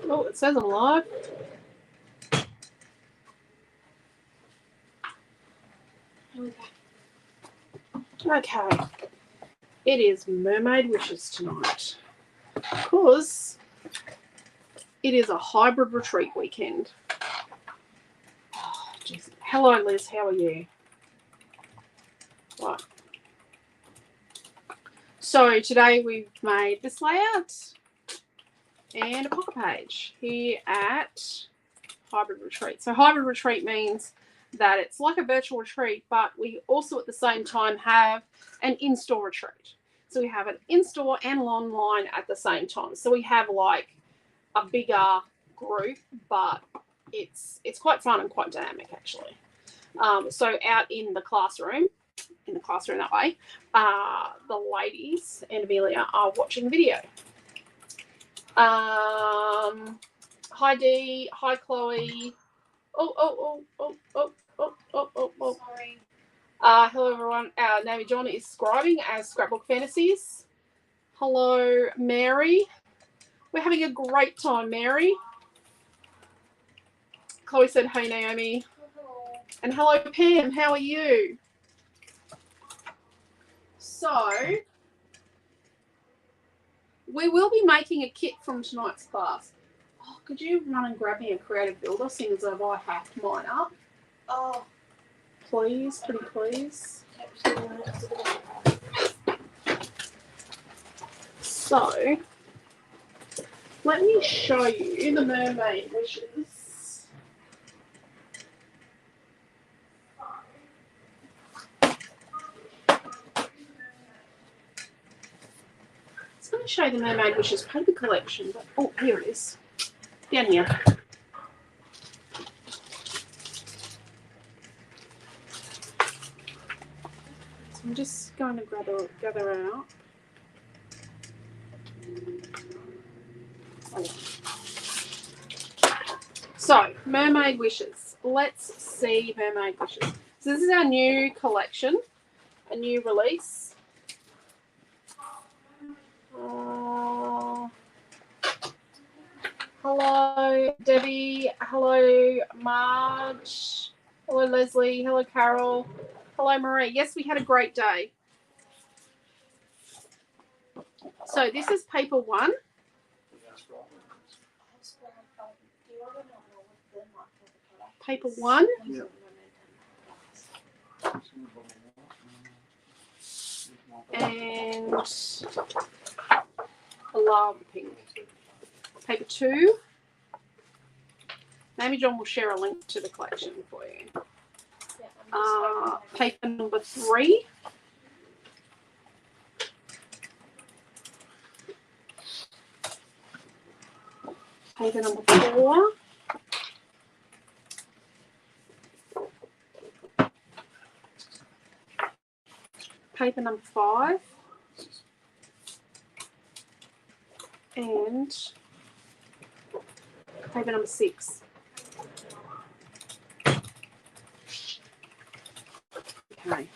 Oh, it says I'm live. Here we go. Okay. It is Mermaid Wishes tonight. Because it is a hybrid retreat weekend. Oh, geez. Hello, Liz. How are you? Right. So today we've made this layout and a pocket page here at Hybrid Retreat. So hybrid retreat means that it's like a virtual retreat, but we also at the same time have an in-store retreat. So we have an in-store and online at the same time. So we have like a bigger group, but it's quite fun and quite dynamic actually. So out in the classroom that way, the ladies and Amelia are watching video. Hi Dee, hi Chloe. Oh. Sorry. Hello everyone. Naomi John is scribing as Scrapbook Fantasies. Hello Mary. We're having a great time, Mary. Chloe said, hey Naomi. Hello. And hello Pam, how are you? So, we will be making a kit from tonight's class. Oh, could you run and grab me a creative builder, seeing as though I hacked mine up? Oh, please, pretty please. So, let me show you the Mermaid Wishes. It's going to show you the Mermaid Wishes paper collection, but oh, here it is. Down here. So I'm just going to gather out. So, Mermaid Wishes. Let's see Mermaid Wishes. So this is our new collection, a new release. Hello, Debbie. Hello, Marge. Hello, Leslie. Hello, Carol. Hello, Marie. Yes, we had a great day. So this is paper 1. Paper 1. Yep. And I love the pink. Paper 2. Maybe John will share a link to the collection for you. Paper number 3. Paper number 4. Paper number 5. And paper number 6. Okay.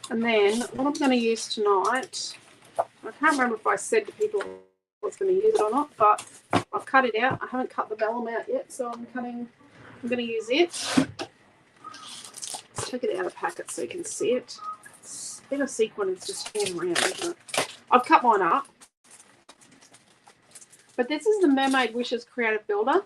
And then what I'm going to use tonight, I can't remember if I said to people I was going to use it or not, but I've cut it out. I haven't cut the vellum out yet, so I'm going to use it. Let's take it out of the packet so you can see it. It's a bit of sequin, it's just hanging around, isn't it? I've cut mine up. But this is the Mermaid Wishes Creative Builder.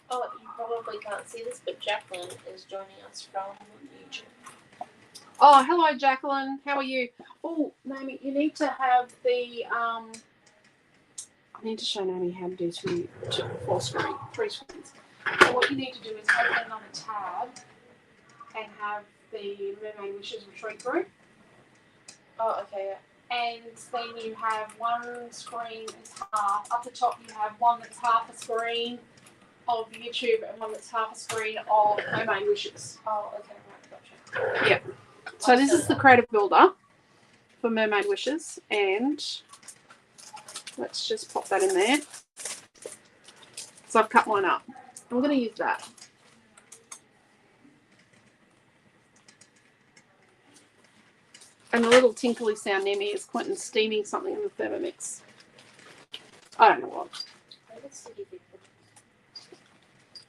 Oh, you probably can't see this, but Jacqueline is joining us from YouTube. Oh, hello, Jacqueline. How are you? Oh, Naomi, you need to have the, I need to show Naomi how to do 3 screens. So what you need to do is open another tab and have the Mermaid Wishes Retreat group. Oh, okay, yeah. And then you have one screen is half. Up the top you have one that's half a screen of YouTube and one that's half a screen of Mermaid Wishes. Oh, okay, right, gotcha. Yeah. So this is the creative builder for Mermaid Wishes, and let's just pop that in there. So I've cut mine up. I'm going to use that. And the little tinkly sound near me is Quentin steaming something in the Thermomix. I don't know what.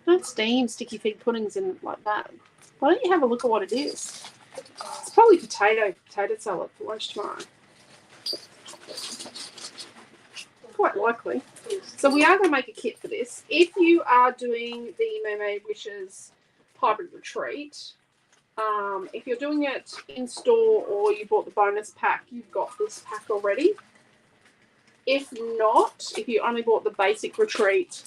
Don't steam sticky fig puddings in like that. Why don't you have a look at what it is? It's probably potato salad for lunch tomorrow. Quite likely. So we are going to make a kit for this. If you are doing the Mermaid Wishes hybrid retreat, if you're doing it in store or you bought the bonus pack, you've got this pack already. If not, if you only bought the basic retreat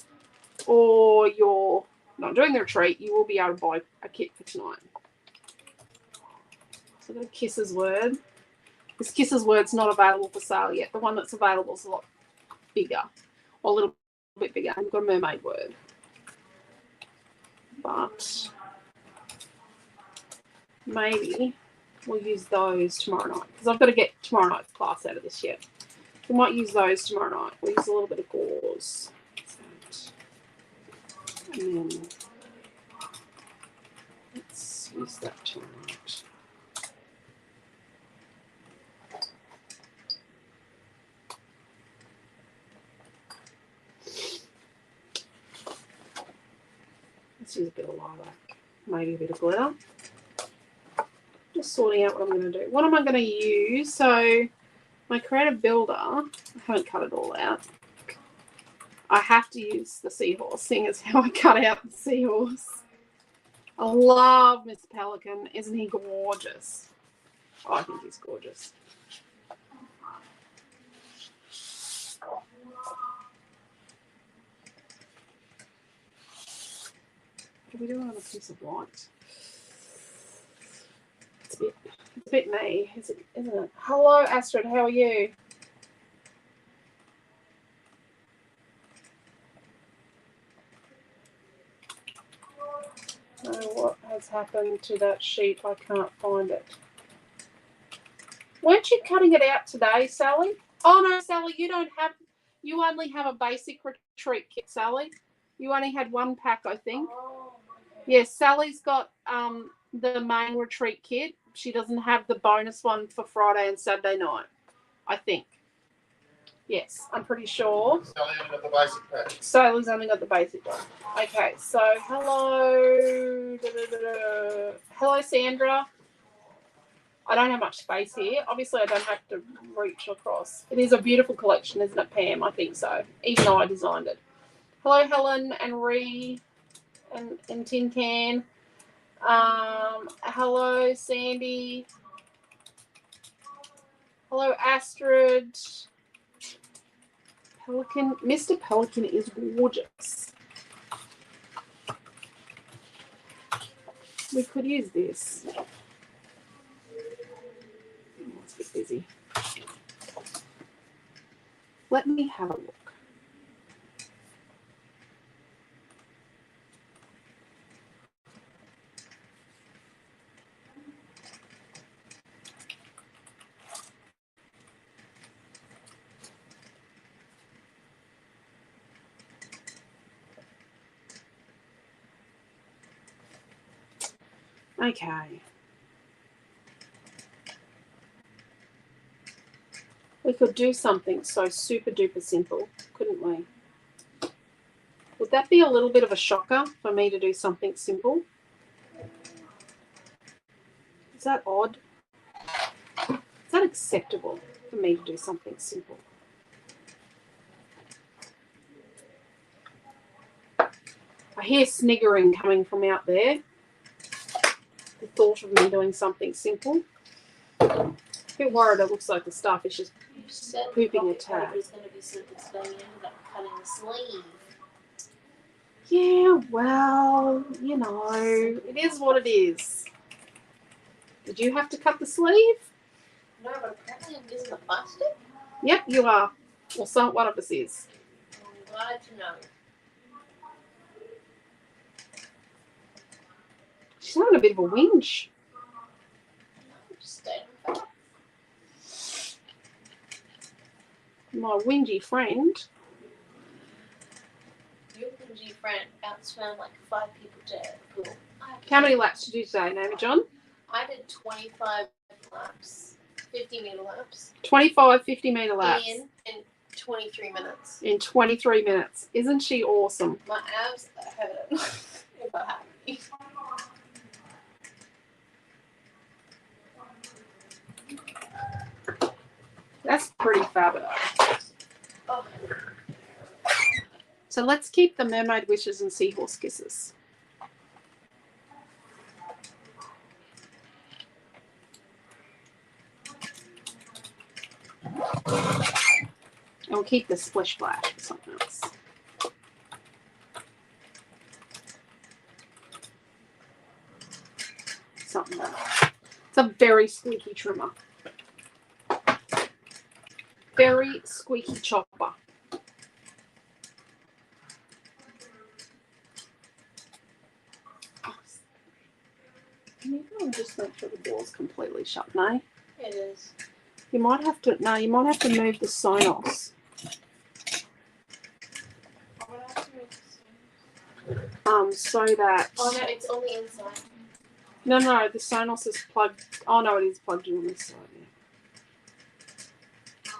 or you're not doing the retreat, you will be able to buy a kit for tonight. So I've got a Kisses word. This Kisses word's not available for sale yet. The one that's available is a lot bigger, or a little bit bigger. I've got a mermaid word. But maybe we'll use those tomorrow night because I've got to get tomorrow night's class out of this yet. We might use those tomorrow night. We'll use a little bit of gauze. And then let's use that tomorrow night. Let's use a bit of lilac, maybe a bit of glitter. Just sorting out what I'm going to do. What am I going to use? So my creative builder, I haven't cut it all out. I have to use the seahorse, seeing as how I cut out the seahorse. I love Mr. Pelican. Isn't he gorgeous? Oh, I think he's gorgeous. What are we doing on a piece of white? It's a bit me, isn't it? Hello, Astrid. How are you? Oh, what has happened to that sheet? I can't find it. Weren't you cutting it out today, Sally? Oh no, Sally, you only have a basic retreat kit, Sally. You only had one pack, I think. Yes, Sally's got the main retreat kit. She doesn't have the bonus one for Friday and Saturday night, I think. Yes, I'm pretty sure. Sally only got the basic pack. Sally's only got the basic one. Okay, so hello. Hello, Sandra. I don't have much space here. Obviously, I don't have to reach across. It is a beautiful collection, isn't it, Pam? I think so, even though I designed it. Hello, Helen and Ree and Tin Can. Hello, Sandy. Hello, Astrid. Pelican. Mr. Pelican is gorgeous. We could use this. It's a bit busy. Let me have a look. Okay. We could do something so super duper simple, couldn't we? Would that be a little bit of a shocker for me to do something simple? Is that odd? Is that acceptable for me to do something simple? I hear sniggering coming from out there. The thought of me doing something simple. A bit worried it looks like the starfish is pooping a tab. It's going to be simple today. You ended up cutting the sleeve. Yeah, well, you know, it is what it is. Did you have to cut the sleeve? No, but apparently I'm using the plastic. Yep, you are. Well, one of us is. I'm glad to know. She's having a bit of a whinge. Just stay on that. My whingy friend. Your whingy friend outswam like 5 people to the pool. How many laps did you do today, Naomi John? I did 25 laps. 50-meter laps. 25 50-meter laps. In 23 minutes. In 23 minutes. Isn't she awesome? My abs are hurting if I have any. That's pretty fabulous. Oh. So let's keep the mermaid wishes and seahorse kisses. And we'll keep the splish splash for something else. Something else. It's a very squeaky trimmer. Very squeaky chopper. Can you go and just make sure the door's completely shut, no? It is. You might have to move the Sonos. So that. Oh no, it's on the inside. No, the Sonos is plugged. Oh no, it is plugged in on this side. Yeah.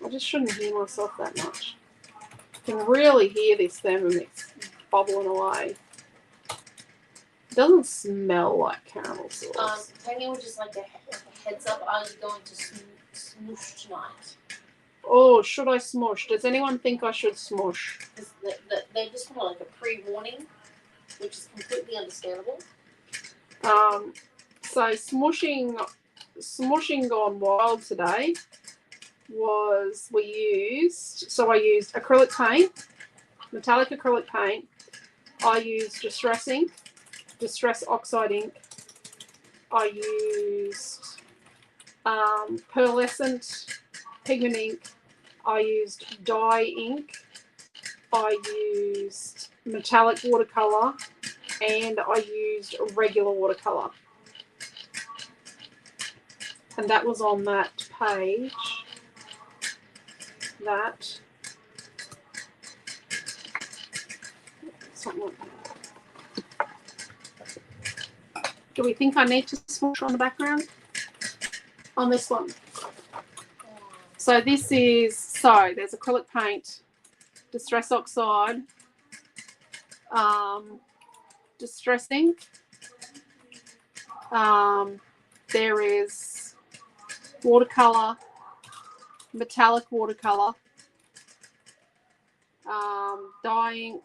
I just shouldn't hear myself that much. I can really hear this Thermomix bubbling away. It doesn't smell like caramel sauce. Tanya would just like a heads up. Are you going to smoosh tonight? Oh, should I smush? Does anyone think I should smush? They just want like a pre-warning, which is completely understandable. So smushing gone wild today was I used acrylic paint, metallic acrylic paint. I used distress ink, distress oxide ink. I used pearlescent pigment ink. I used dye ink. I used metallic watercolor, and I used regular watercolor. And that was on that page. That. Something like that. Do we think I need to smush on the background? On this one. So this is, there's acrylic paint, distress oxide, distress ink. There is watercolor, metallic watercolor, dye ink,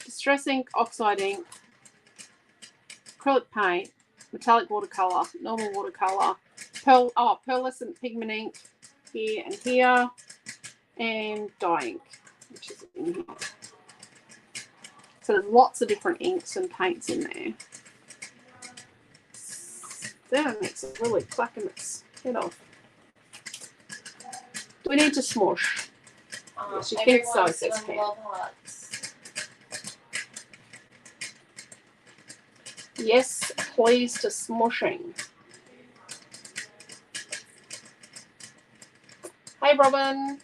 distress ink, oxide ink, acrylic paint, metallic watercolor, normal watercolor, pearlescent pigment ink here and here, and dye ink, which is in here. So there's lots of different inks and paints in there. It's really clacking its head off. Do we need to smush? Yes, you think so, says Ken. Yes, please to smushing. Hey, Robin.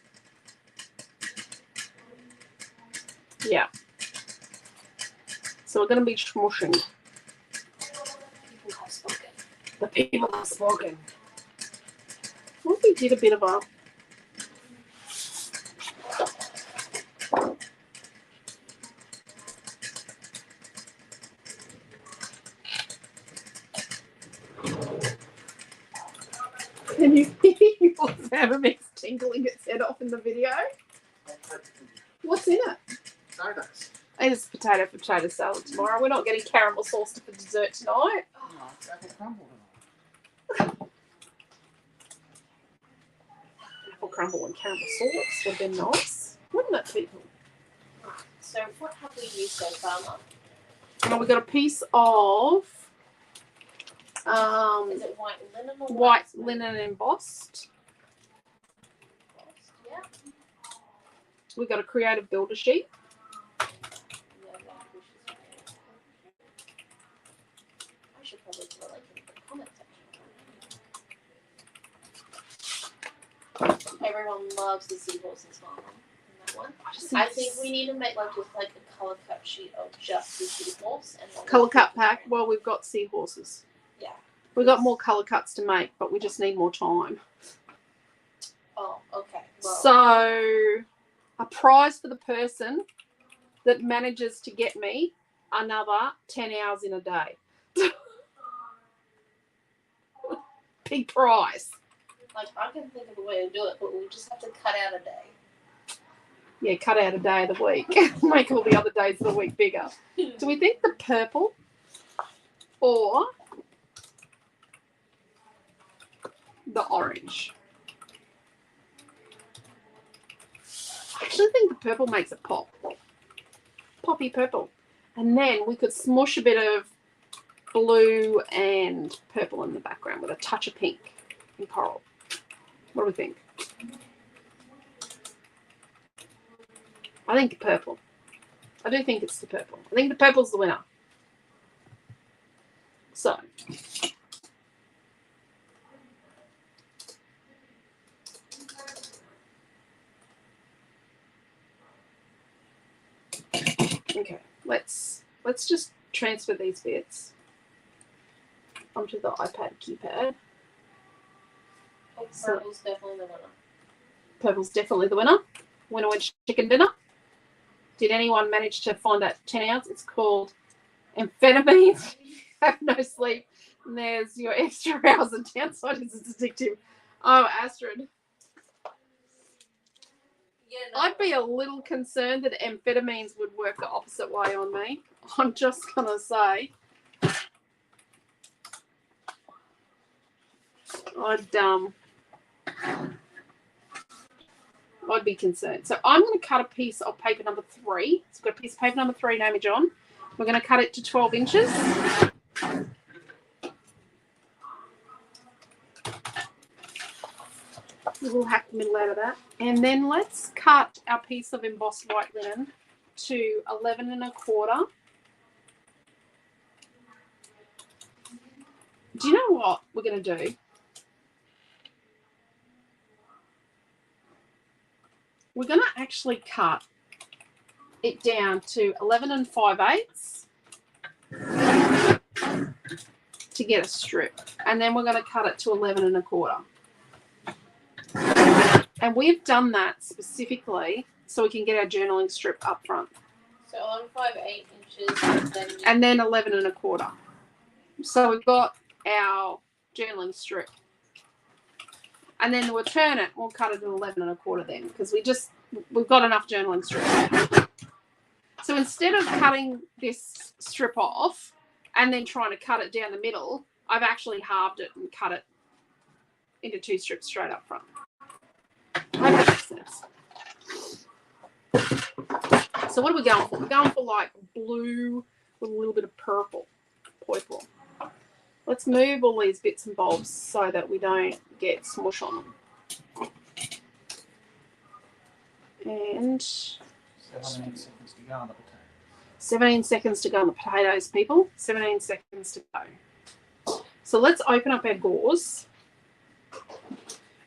Yeah. So we're going to be smushing. People have spoken. The people have spoken. What if we did a bit of a... Can you hear your Thermomix tinkling its head off in the video? What's in it? Donuts. It's potato salad tomorrow. We're not getting caramel sauce for dessert tonight. Oh, it's apple crumble Apple crumble and caramel sauce would have been nice, wouldn't it, people? So what have we used so far, Mum? And we got a piece of Is it white linen or white linen embossed. Yeah. We got a creative builder sheet. I should probably put a link in the comment section. Everyone loves the seahorses on that one. I think we need to make like just like a color cut sheet of just the seahorse and then Color cut pack. Well, we've got seahorses. Yeah. We've got more color cuts to make, but we just need more time. Oh, okay. Well, So, a prize for the person that manages to get me another 10 hours in a day. Big prize. like I can think of a way to do it, but we just have to cut out a day. Yeah, cut out a day of the week. Make all the other days of the week bigger. Do we think the purple or the orange? I actually think the purple makes it pop. Poppy purple. And then we could smush a bit of blue and purple in the background with a touch of pink and coral. What do we think? I think the purple. I do think it's the purple. I think the purple's the winner. So. Okay, let's just transfer these bits onto the iPad keypad. Purple's definitely the winner. Purple's definitely the winner. Winner went chicken dinner. Did anyone manage to find that 10 ounce? It's called amphetamines. Have no sleep. And there's your extra hours and downside is it's addictive. Oh, Astrid. Yeah, no. I'd be a little concerned that amphetamines would work the opposite way on me. I'm just going to say. I'd be concerned. So I'm going to cut a piece of paper number 3. So I've got a piece of paper number 3, name it John. We're going to cut it to 12 inches. We'll hack the middle out of that. And then let's cut our piece of embossed white linen to 11 1/4. Do you know what we're going to do? We're going to actually cut it down to 11 5/8 to get a strip. And then we're going to cut it to 11 1/4. And we've done that specifically so we can get our journaling strip up front. So 11 5/8 inches and then 11 1/4. So we've got our journaling strip. And then we'll turn it. We'll cut it to 11 1/4 then because we've got enough journaling strip. So instead of cutting this strip off and then trying to cut it down the middle, I've actually halved it and cut it into 2 strips straight up front. I hope that makes sense. So what are we going for? We're going for like blue with a little bit of purple. Let's move all these bits and bobs so that we don't get smush on them. And 17 seconds to go on the potato. 17 seconds to go on the potatoes, people. 17 seconds to go. So let's open up our gauze.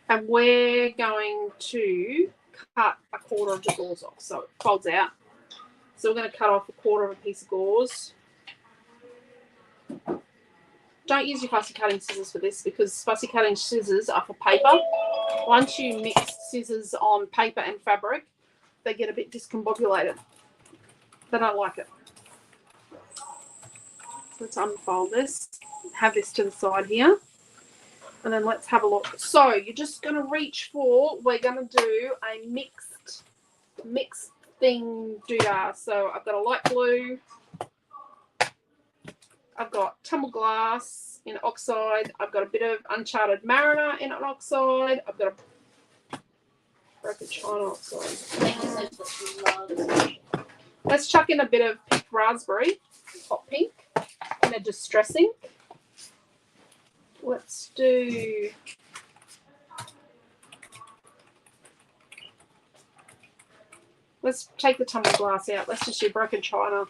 And we're going to cut 1/4 of the gauze off. So it folds out. So we're going to cut off 1/4 of a piece of gauze. Don't use your fussy cutting scissors for this because fussy cutting scissors are for paper. Once you mix scissors on paper and fabric, they get a bit discombobulated. They don't like it. Let's unfold this. Have this to the side here. And then let's have a look. So you're just going to reach for, we're going to do a mixed thing doodah. So I've got a light blue. I've got tumbled glass in oxide. I've got a bit of uncharted mariner in an oxide. I've got a broken china oxide. Let's chuck in a bit of pink raspberry, hot pink, in a distress ink. Let's do let's take the tumbled glass out. Let's just do broken china,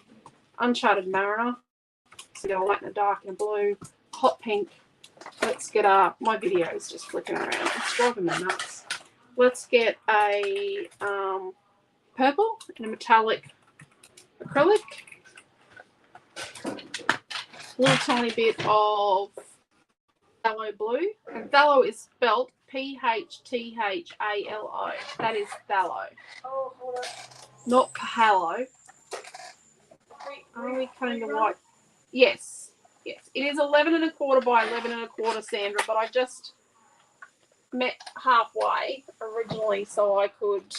uncharted mariner. So we got a light and a dark and a blue, hot pink. Let's get my video is just flicking around. It's driving me nuts. let's get a purple and a metallic acrylic. A little tiny bit of phthalo blue. And phthalo is spelled Phthalo. That is phthalo. Oh, hold on. Not phthalo. Are we cutting the white? Yes. Yes. It is 11 1/4 by 11 1/4, Sandra, but I just met halfway originally so I could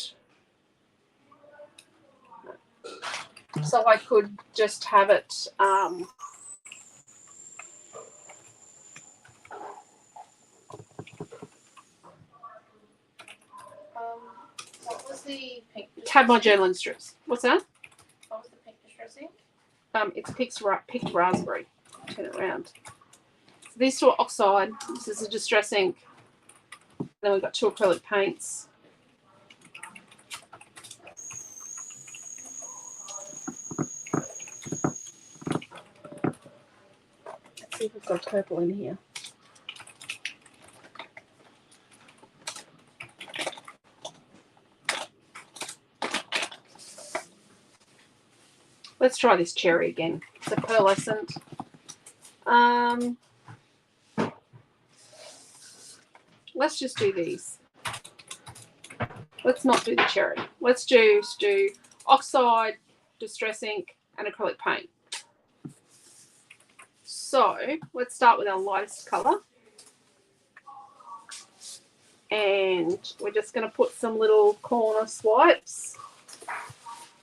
just have it what was the pink? have my journaling strips. What's that? What was the pink distressing? It's picked raspberry. Turn it around. So these two are oxide. This is a distress ink. Then we've got 2 acrylic paints. Let's see if we've got purple in here. Let's try this cherry again. It's a pearlescent. Let's just do these. Let's not do the cherry. Let's just do oxide, distress ink, and acrylic paint. So let's start with our lightest colour. And we're just going to put some little corner swipes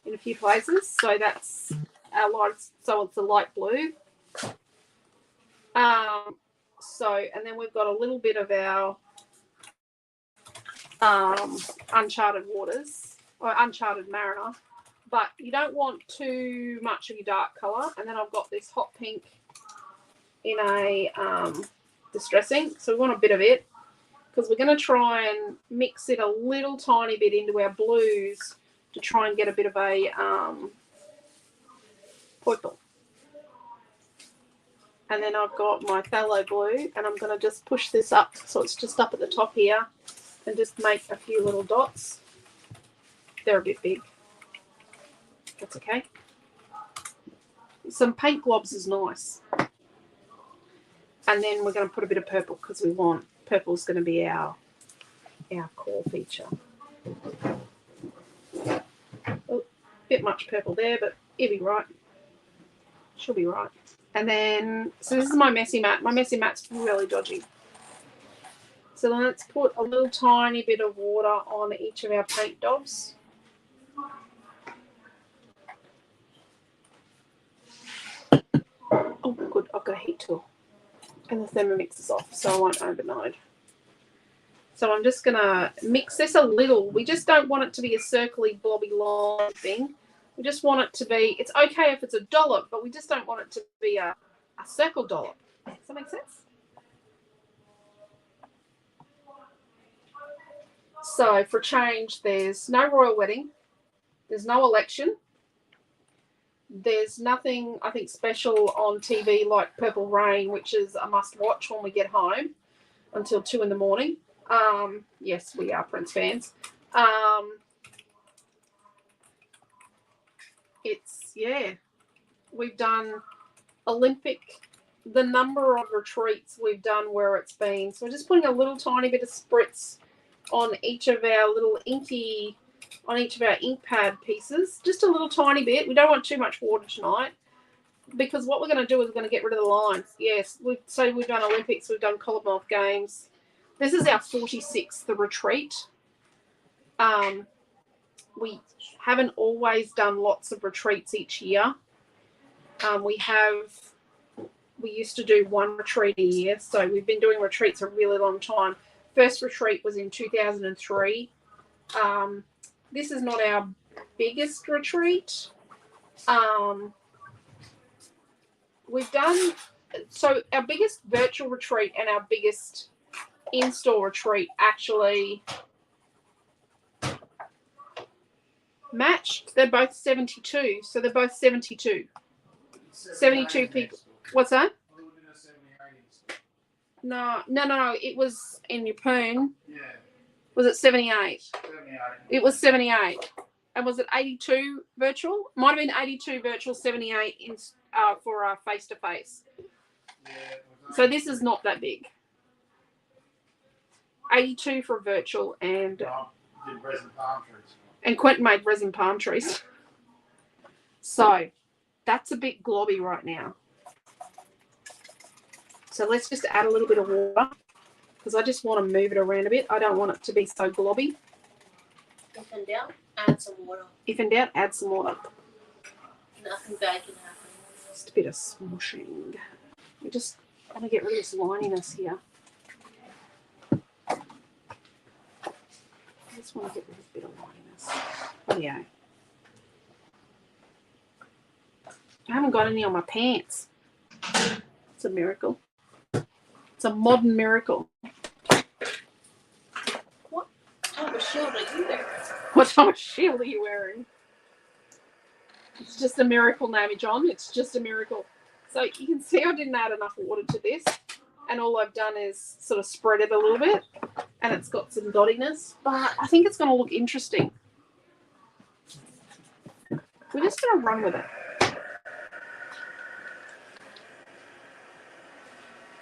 in a few places. So that's our light, so it's a light blue. And then we've got a little bit of our Uncharted Waters or Uncharted Mariner, but you don't want too much of your dark colour. And then I've got this hot pink in a distress ink, so we want a bit of it because we're going to try and mix it a little tiny bit into our blues to try and get a bit of a purple. And then I've got my phthalo blue, and I'm going to just push this up so it's just up at the top here and just make a few little dots. They're a bit big. That's okay. Some paint globs is nice. And then we're going to put a bit of purple because we want purple's going to be our core feature. Oh, bit much purple there, but it'll be right. She'll be right. And then, so this is my messy mat. My messy mat's really dodgy. So let's put a little tiny bit of water on each of our paint daubs. Oh, good. I've got a heat tool. And the Thermomix is off, so I won't overload. So I'm just going to mix this a little. We just don't want it to be a circly, blobby line thing. We just want it to be, it's okay if it's a dollop, but we just don't want it to be a circle dollop. Does that make sense? So for change, there's no royal wedding. There's no election. There's nothing, I think, special on TV like Purple Rain, which is a must watch when we get home until 2 in the morning. Yes, we are Prince fans. We've done Olympic, the number of retreats we've done where it's been. So we're just putting a little tiny bit of spritz on each of our little inky, on each of our ink pad pieces. Just a little tiny bit. We don't want too much water tonight because what we're going to do is we're going to get rid of the lines. Yes, we've done Olympics, we've done Commonwealth Games. This is our 46th retreat. We haven't always done lots of retreats each year. We used to do 1 retreat a year, so we've been doing retreats a really long time. First retreat was in 2003. This is not our biggest retreat. We've done, so our biggest virtual retreat and our biggest in-store retreat actually matched. They're both 72, so they're both 72. 72 people. What's that? No. It was in Yeppoon. Yeah. Was it 78? 78. It was 78. And was it 82 virtual? Might have been 82 virtual, 78 in for face-to-face. Yeah, So this is not that big. 82 for virtual, and did resin palm trees. and Quentin made resin palm trees. So that's a bit globby right now. So let's just add a little bit of water because I just want to move it around a bit. I don't want it to be so globby. If in doubt, add some water. If in doubt, add some water. Nothing bad can happen. Just a bit of smooshing. We just want to get rid of this lininess here. I just want to get rid of a bit of lininess. Oh yeah. I haven't got any on my pants. It's a miracle. It's a modern miracle. What type of shield are you wearing? What type of shield are you wearing? It's just a miracle, Naomi John. It's just a miracle. So you can see I didn't add enough water to this. And all I've done is sort of spread it a little bit. And it's got some dottiness. But I think it's going to look interesting. We're just going to run with it.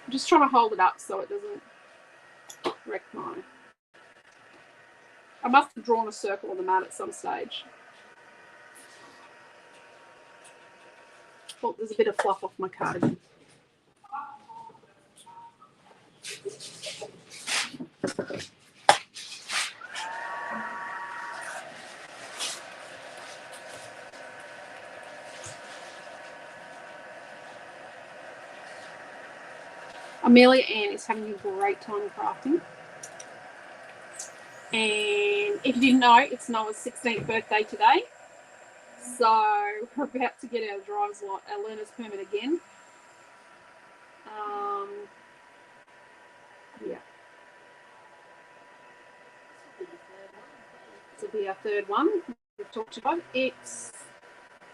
I'm just trying to hold it up so it doesn't wreck mine. I must have drawn a circle on the mat at some stage. Oh, there's a bit of fluff off my cardigan. Amelia Ann is having a great time crafting. And if you didn't know, it's Noah's 16th birthday today. So we're about to get our learner's permit again. Yeah. This will be our third one we've talked about. He's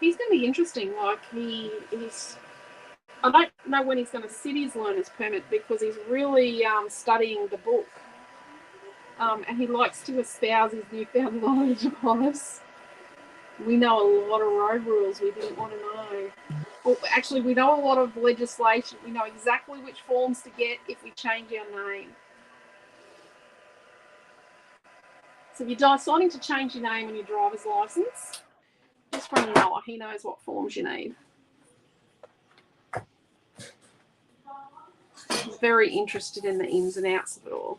going to be interesting. Like he's I don't know when he's going to sit his learner's permit because he's really studying the book. And he likes to espouse his newfound knowledge of us. We know a lot of road rules we didn't want to know. Well, actually, we know a lot of legislation. We know exactly which forms to get if we change our name. So if you're deciding to change your name on your driver's license, just ring Noah. He knows what forms you need. He's very interested in the ins and outs of it all.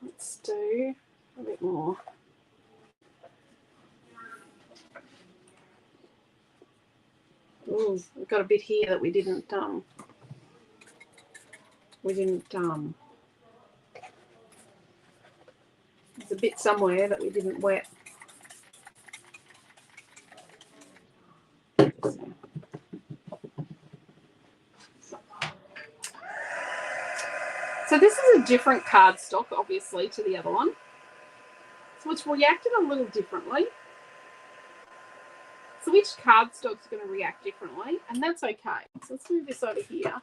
Let's do a bit more. Ooh, we've got a bit here that we didn't there's a bit somewhere that we didn't wet. So this is a different cardstock, obviously, to the other one. So it's reacted a little differently. So each cardstock's going to react differently, and that's okay. So let's move this over here.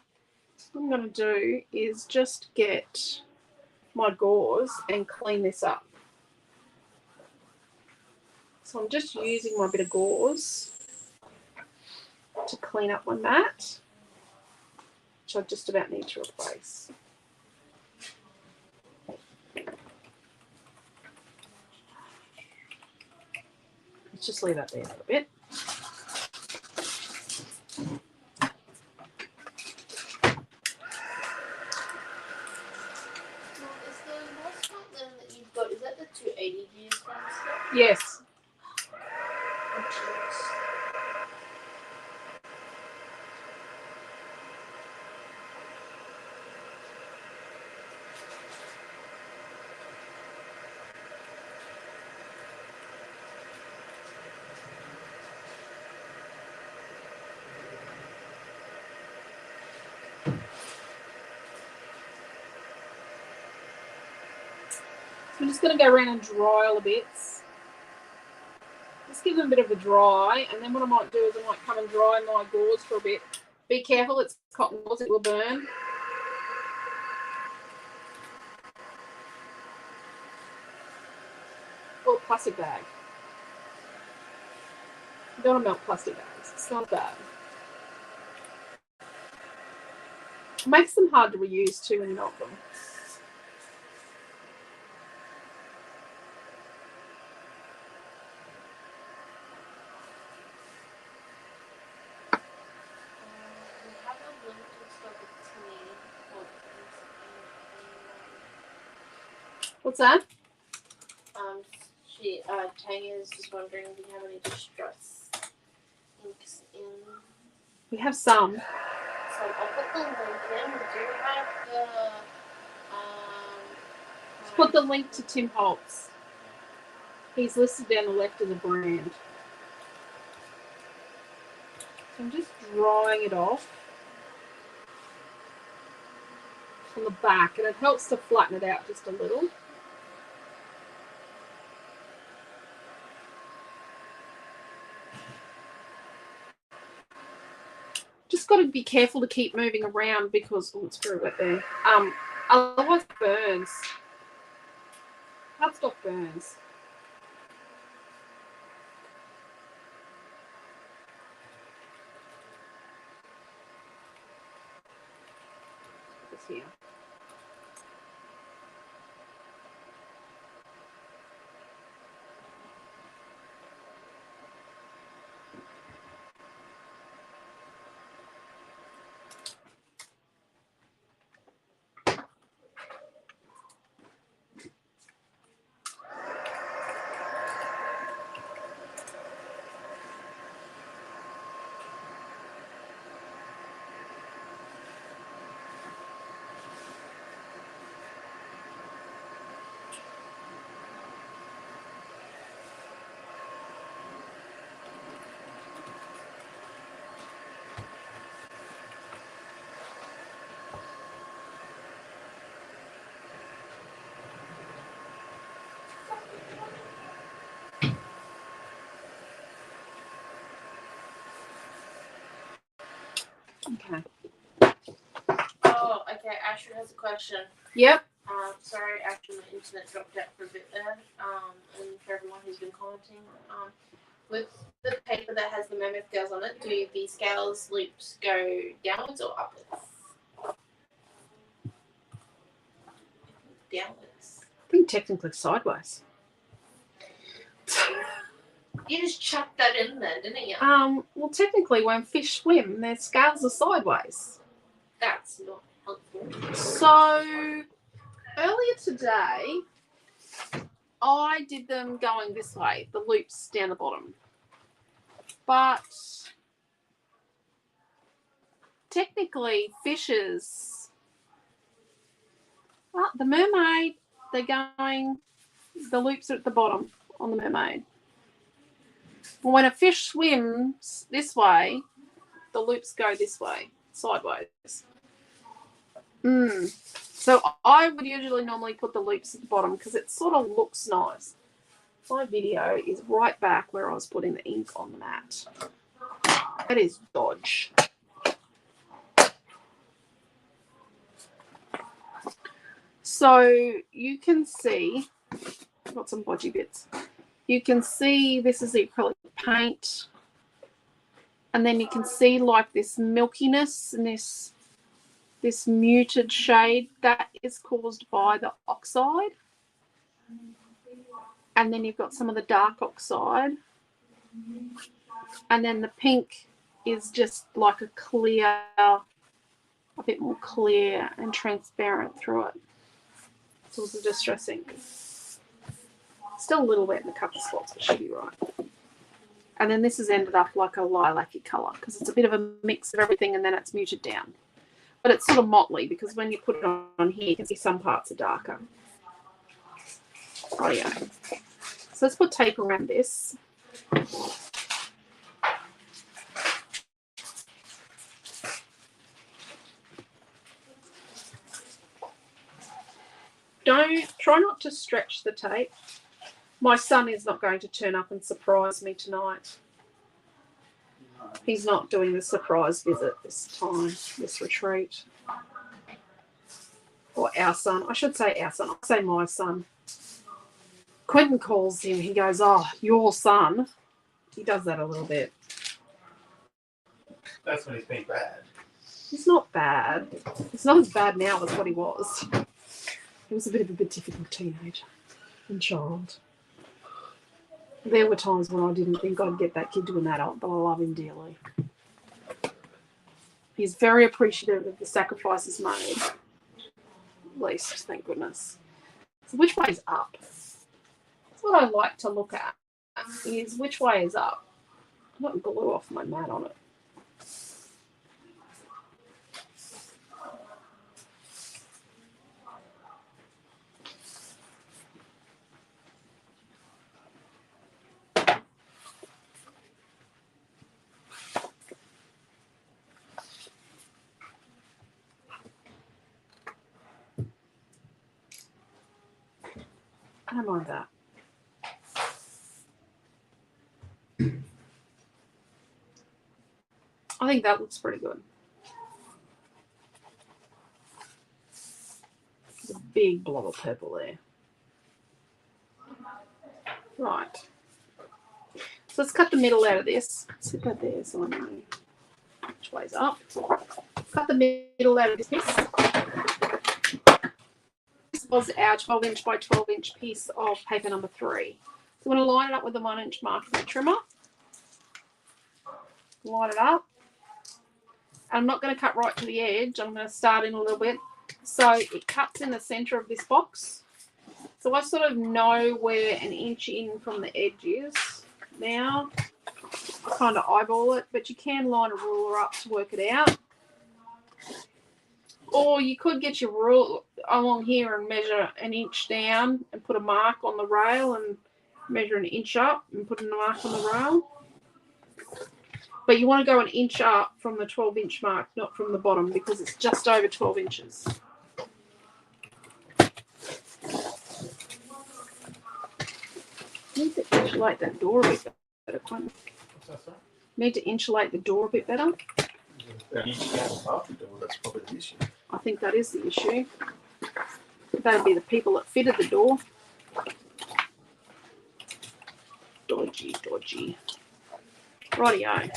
What I'm going to do is just get my gauze and clean this up. So I'm just using my bit of gauze to clean up my mat, which I just about need to replace. Let's just leave that there for a bit. Is that the 280 views kind of stuff? Yes. I'm just going to go around and dry all the bits. Just give them a bit of a dry, and then what I might do is I might come and dry my gauze for a bit. Be careful, it's cotton gauze, it will burn. plastic bag. You don't want to melt plastic bags. It's not bad. It makes them hard to reuse too when you melt them. We have a limited stock of tea. What's that? Tanya is just wondering if we have any distress inks in. We have some. So I'll put the link in. We do have the Let's put the link to Tim Holtz. He's listed down the left as a brand. So I'm just drying it off on the back, and it helps to flatten it out just a little. Just got to be careful to keep moving around because it's very wet there. Otherwise it burns. Cardstock burns. This here. Okay. Oh, okay. Ashley has a question. Yep. Sorry, Ashley, the internet dropped out for a bit there. And for everyone who's been commenting, with the paper that has the Mermaid scales on it, do the scales loops go downwards or upwards? Downwards. I think technically sideways. You just chucked that in there, didn't you? Well, technically, when fish swim, their scales are sideways. That's not helpful. So, earlier today, I did them going this way, the loops down the bottom. But technically, fishes, the Mermaid, they're going, the loops are at the bottom on the Mermaid. Well, when a fish swims this way, the loops go this way, sideways. So I would usually normally put the loops at the bottom because it sort of looks nice. My video is right back where I was putting the ink on the mat. That is dodge. So you can see, I've got some bodgy bits. You can see this is the acrylic paint. And then you can see like this milkiness and this muted shade that is caused by the oxide. And then you've got some of the dark oxide. And then the pink is just like a clear, a bit more clear and transparent through it. So it's a distress ink. Still a little wet in a couple of spots, but should be right. And then this has ended up like a lilac-y colour because it's a bit of a mix of everything and then it's muted down. But it's sort of motley because when you put it on here, you can see some parts are darker. Oh, yeah. So let's put tape around this. Try not to stretch the tape. My son is not going to turn up and surprise me tonight. He's not doing the surprise visit this time, this retreat. Or our son. I should say our son. I'll say my son. Quentin calls him. He goes, "Oh, your son." He does that a little bit. That's when he's been bad. He's not bad. He's not as bad now as what he was. He was a bit of a difficult teenager and child. There were times when I didn't think I'd get that kid to an adult, but I love him dearly. He's very appreciative of the sacrifices made. At least, thank goodness. So which way is up? That's what I like to look at, is which way is up. I got glue off my mat on it. I don't mind that. I think that looks pretty good. There's a big blob of purple there. Right. So let's cut the middle out of this. Sit that there so I know which way's up. Cut the middle out of this piece. This was our 12-inch by 12-inch piece of paper number 3. So I'm going to line it up with the 1-inch mark of the trimmer. Line it up. I'm not going to cut right to the edge. I'm going to start in a little bit. So it cuts in the center of this box. So I sort of know where an inch in from the edge is now. I kind of eyeball it, but you can line a ruler up to work it out. Or you could get your ruler along here and measure an inch down and put a mark on the rail and measure an inch up and put a mark on the rail. But you want to go an inch up from the 12-inch mark, not from the bottom, because it's just over 12 inches. Need to insulate that door a bit better, Quentin. What's that, sir? Need to insulate the door a bit better. An inch down above the door, that's probably the issue. I think that is the issue. That'd be the people that fitted the door. Dodgy, dodgy. Rightio.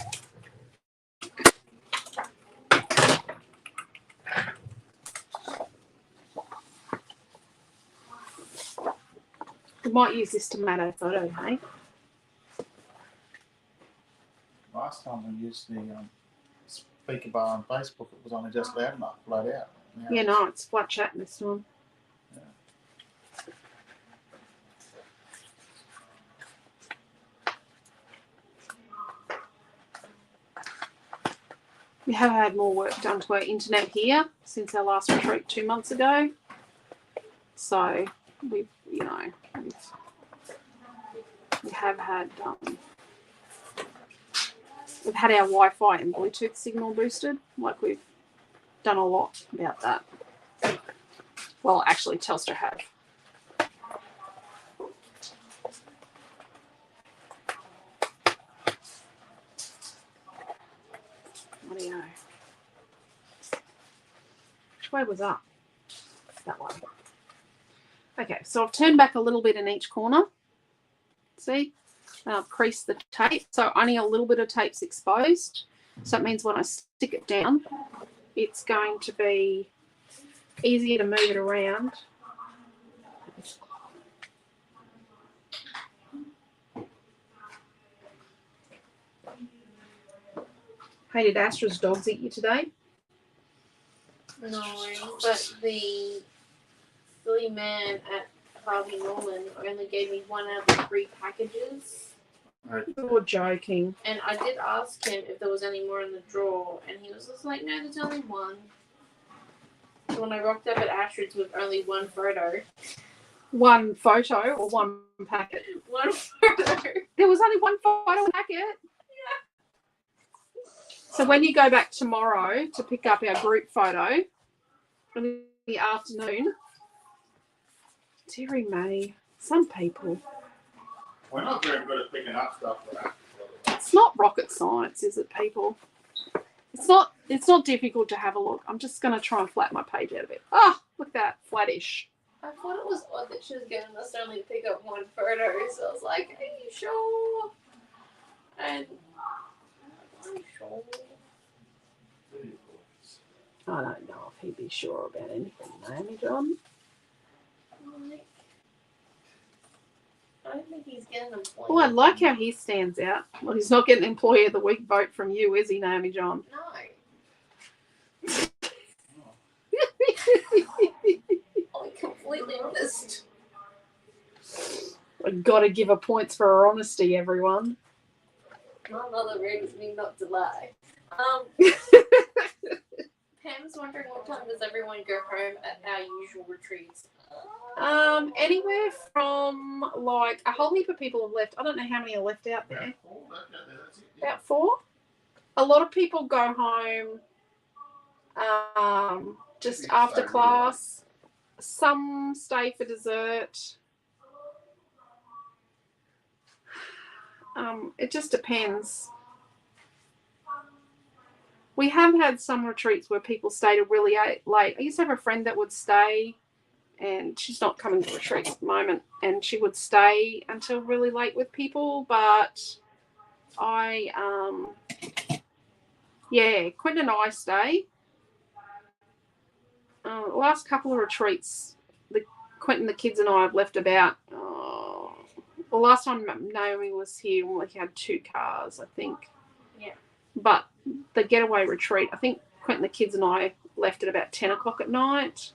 We might use this tomato photo, hey? Last time we used the speaker bar on Facebook, it was only just loud enough, flat out. Now Yeah, no, it's flat chatting this time. Yeah. We have had more work done to our internet here since our last retreat 2 months ago. So we have had we've had our Wi-Fi and Bluetooth signal boosted. Like we've done a lot about that. Well, actually, Telstra have. Audio. Which way was up? That one. Okay, so I've turned back a little bit in each corner. See? And I've creased the tape. So only a little bit of tape's exposed. So that means when I stick it down, it's going to be easier to move it around. Hey, did Astra's dogs eat you today? No, but the silly man at Harvey Norman only gave me 1 out of the 3 packages. Right. You're joking. And I did ask him if there was any more in the drawer, and he was just like, no, there's only 1. So when I rocked up at Astrid's with only 1 photo. 1 photo or 1 packet? 1 photo. There was only 1 photo in the packet? Yeah. So when you go back tomorrow to pick up our group photo in the afternoon, dearie May, some people. We're not very good at picking up stuff for that. It's not rocket science, is it, people? It's not difficult to have a look. I'm just going to try and flatten my page out a bit. Ah, look at that, flattish. I thought it was odd that she was getting us only to pick up one photo, so I was like, are you sure? And are you sure? I don't know if he'd be sure about anything, Naomi John. Like, I don't think he's getting employed. Oh, I like how he stands out. Well, he's not getting Employee of the Week vote from you, is he, Naomi John? No. I completely missed. I've got to give her points for her honesty, everyone. My mother raised me not to lie. Pam's wondering what time does everyone go home at our usual retreats? Anywhere from like a whole heap of people have left. I don't know how many are left out there. About 4. A lot of people go home just after class. Some stay for dessert. It just depends. We have had some retreats where people stayed really late. I used to have a friend that would stay, and she's not coming to retreats at the moment, and she would stay until really late with people, but Quentin and I stay. The last couple of retreats, Quentin, the kids, and I have left about. The last time Naomi was here, we had 2 cars, I think. Yeah. But the getaway retreat, I think Quentin, the kids, and I left at about 10 o'clock at night.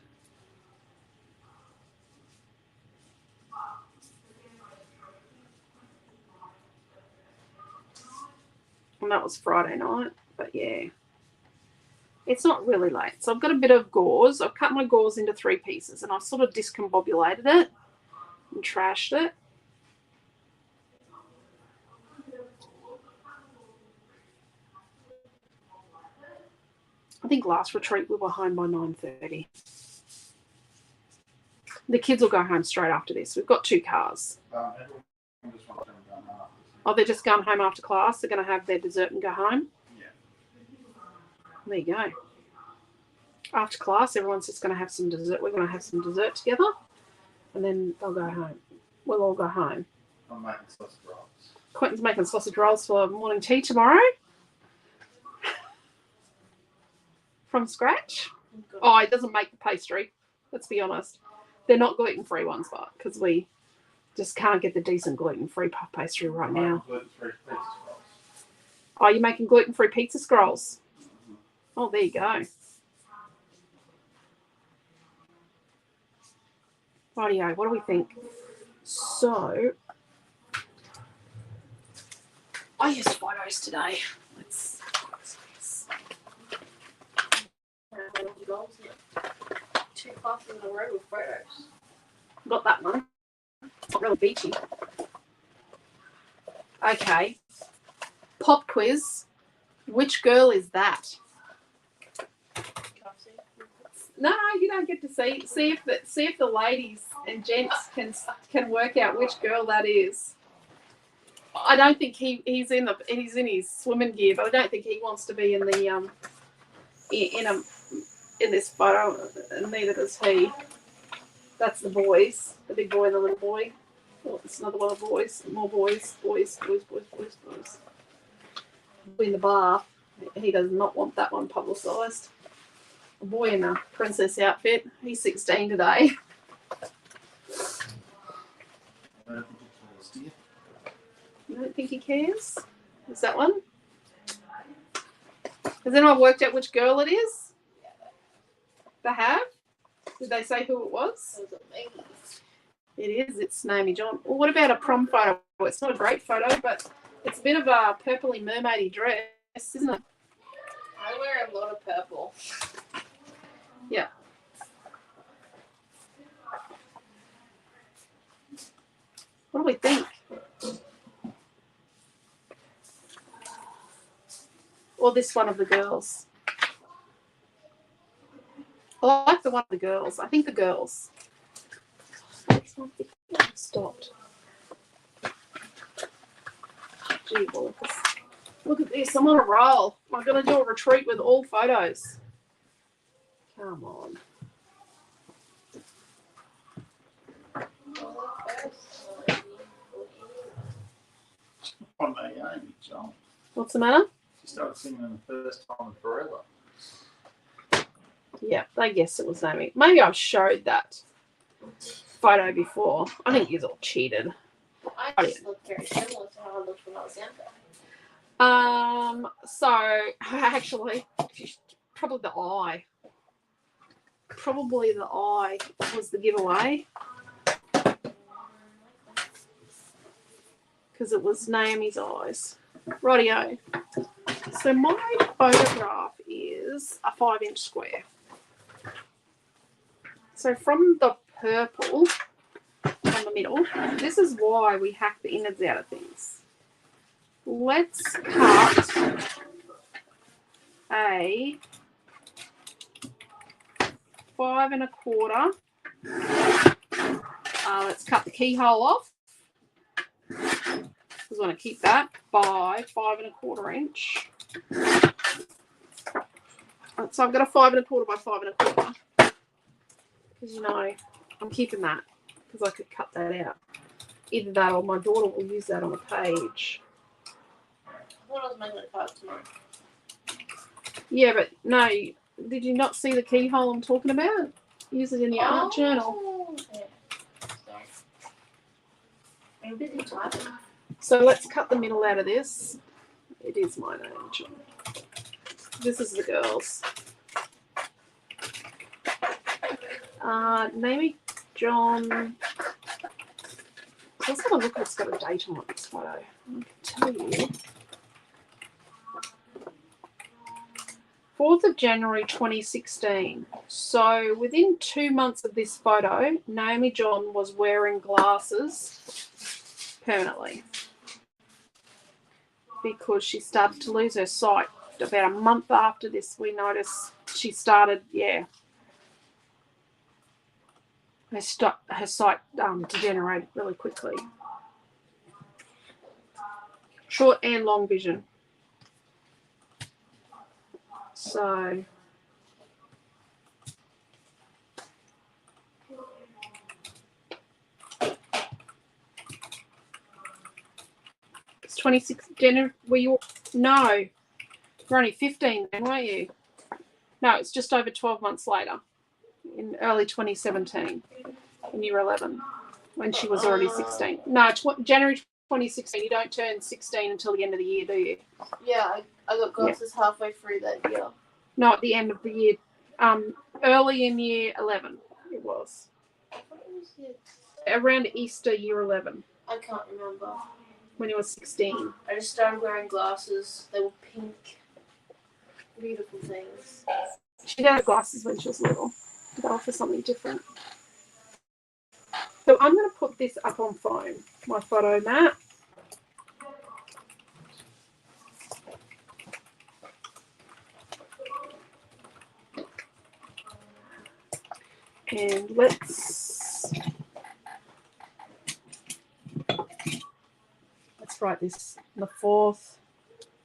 And that was Friday night. But yeah, it's not really late. So I've got a bit of gauze. I've cut my gauze into 3 pieces, and I've sort of discombobulated it and trashed it. I think last retreat we were home by 9:30. The kids will go home straight after this. We've got 2 cars. Oh, they're just going home after class. They're going to have their dessert and go home. Yeah. There you go. After class, everyone's just going to have some dessert. We're going to have some dessert together, and then they'll go home. We'll all go home. I'm making sausage rolls. Quentin's making sausage rolls for morning tea tomorrow. From scratch. Oh, he doesn't make the pastry. Let's be honest. They're not gluten-free ones, but because we just can't get the decent gluten-free puff pastry right now. Gluten-free pizza rolls. Oh, you're making gluten-free pizza scrolls. Oh, there you go. Rightio, what do we think? So, I used photos today. Let's Two classes in a row with photos. got that one. It's not really beachy. Okay. Pop quiz. Which girl is that? No, you don't get to see. See if the ladies and gents can work out which girl that is. I don't think he's in his swimming gear, but I don't think he wants to be in the in this photo, and neither does he. That's the boys, the big boy and the little boy. Oh, it's another one of boys. More boys. Boy in the bar. He does not want that one publicised. A boy in a princess outfit. He's 16 today. You don't think he cares? Is that one? Has anyone worked out which girl it is? They have? Did they say who it was? It is. It's Naomi John. Well, what about a prom photo? It's not a great photo, but it's a bit of a purpley mermaidy dress, isn't it? I wear a lot of purple. Yeah. What do we think? Or this one of the girls? I like the one of the girls. I think the girls. Stopped. Gee, well, look at this. I'm on a roll. I'm going to do a retreat with all photos. Come on. What's the matter? She started singing in the first time in forever. Yeah, I guess it was Naomi. Maybe I've showed that photo before. I think you're all cheated. I just look very similar to how I looked when I was younger. So actually, probably the eye. Probably the eye was the giveaway. Because it was Naomi's eyes. Rightio. So my photograph is a 5-inch square. So from the purple on the middle, this is why we hack the innards out of things. Let's cut a 5 1/4. Let's cut the keyhole off. Because I want to keep that by 5 1/4 inch. So I've got a 5 1/4 by 5 1/4. Because you know, I'm keeping that because I could cut that out. Either that or my daughter will use that on a page. I thought I was making it 5 tomorrow. Yeah, but no, did you not see the keyhole I'm talking about? Use it in your art journal. Okay. Sorry. I'm busy typing. So let's cut the middle out of this. It is my name. This is the girls. Naomi, John. Let's have a look. It's got a date on this photo. I can tell you. 4th of January 2016. So within 2 months of this photo, Naomi John was wearing glasses permanently because she started to lose her sight. About a month after this, we noticed she started, her sight degenerated really quickly. Short and long vision. So it's 26 January. Were you? No, you're only 15 then, weren't you? No, it's just over 12 months later, in early 2017, in year 11, when she was already 16. No, January 2016. You don't turn 16 until the end of the year, do you? Yeah, I got glasses halfway through that year. No, at the end of the year. Early in year 11, it was. I thought it was it. Around Easter year 11, I can't remember. when you were 16. I just started wearing glasses. They were pink. Beautiful things. She did have glasses when she was little. They were for something different. So I'm going to put this up on foam, my photo mat. And let's write this on the 4th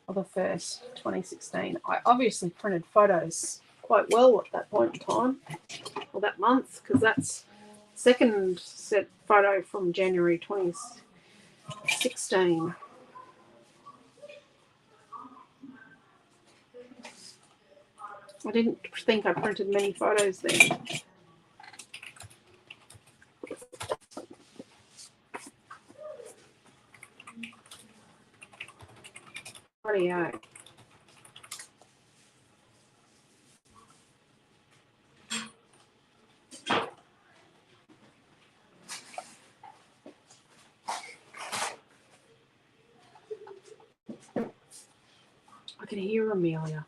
of the 1st, 2016. I obviously printed photos quite well at that point in time, or that month, because that's second set photo from January 2016. I didn't think I printed many photos then. Rightio. I can hear Amelia.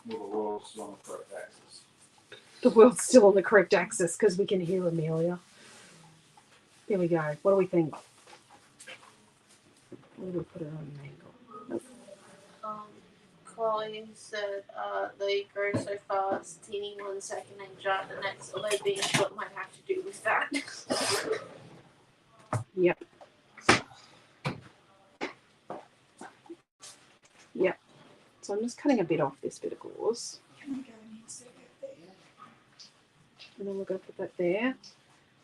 Well, the world's on the correct axis. The world's still on the correct axis because we can hear Amelia. There we go. What do we think? Where do we put it on an angle? Nope. Chloe said they grow so fast, teeny 1 second and giant the next, although being short might have to do with that. Yep. Yep. So I'm just cutting a bit off this bit of gauze. And then we're going to put that there.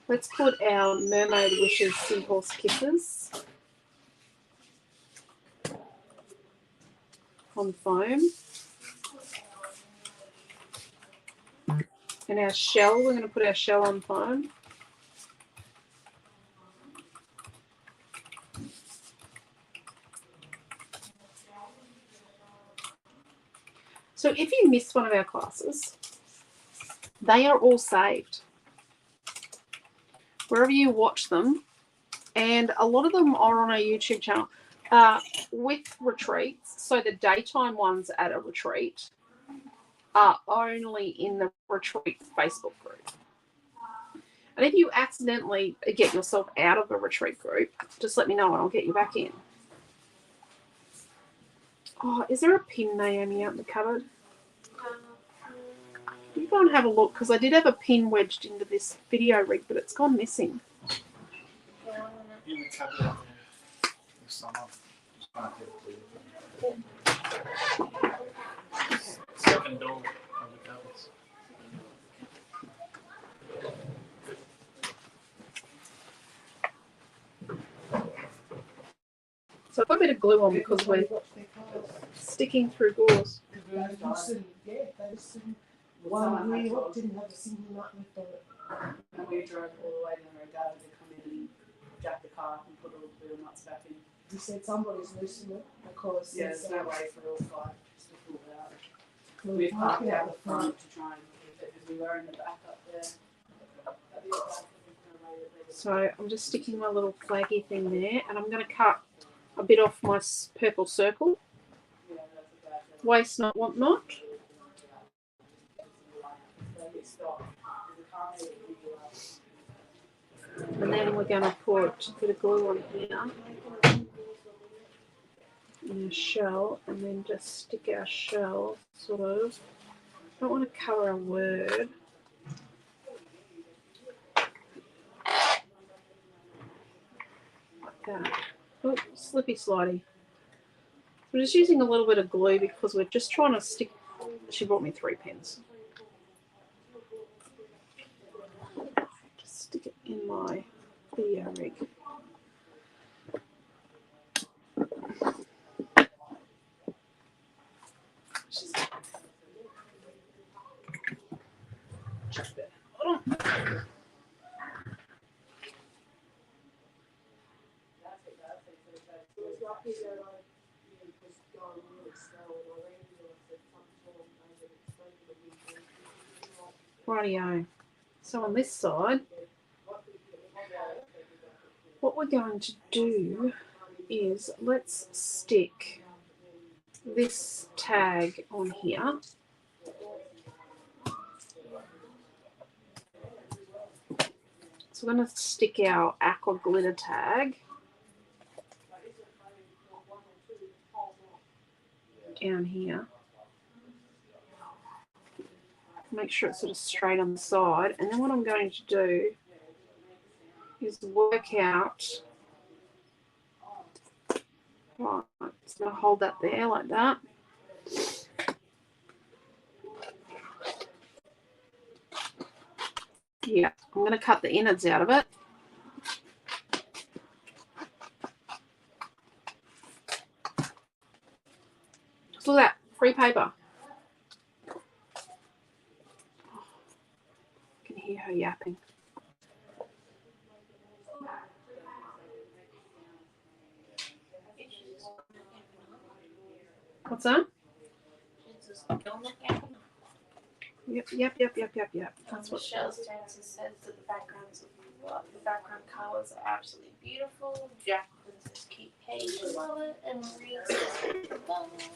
Let's put our Mermaid Wishes Seahorse Kisses. on foam. And our shell, we're going to put our shell on foam. So if you missed one of our classes, they are all saved wherever you watch them, and a lot of them are on our YouTube channel with retreats. So the daytime ones at a retreat are only in the retreat Facebook group. And if you accidentally get yourself out of a retreat group, just let me know and I'll get you back in. Oh, is there a pin, Naomi, out in the cupboard? You go and have a look, because I did have a pin wedged into this video rig, but it's gone missing. In the cupboard out there. There's some of second door of the cupboards. So I've got a bit of glue on because we're sticking through doors. One we didn't have a single nut left on it. And we drove all the way to Mermaid to come in and jack the car and put all the little nuts back in. He said somebody's loosened it because There's no way for all five just to pull it out. we We parked parked out the front to try and keep it because we were in the back up there. At the back, So I'm just sticking my little flaggy thing there, and I'm going to cut a bit off my purple circle. yeah, that's a bad thing. Waste not, want not. So we stopped. The car made it really loud. And then we're going to put a bit of glue on here. And a shell, and then just stick our shell, sort of. Don't want to cover a word. Like that. Oh, slippy slidey. We're just using a little bit of glue because we're just trying to stick. She brought me 3 pins. Just stick it in my video rig. Rightio. So on this side, what we're going to do is let's stick this tag on here. So we're going to stick our aqua glitter tag down here. Make sure it's sort of straight on the side. And then what I'm going to do is work out. Right, just going to hold that there like that. Yeah, I'm going to cut the innards out of it. Just look at that, free paper. I can hear her yapping. What's that? Yep. That's what Michelle's Jansen says that the background colours are absolutely beautiful. Jacqueline says keep pace, love it, and Marie says love it.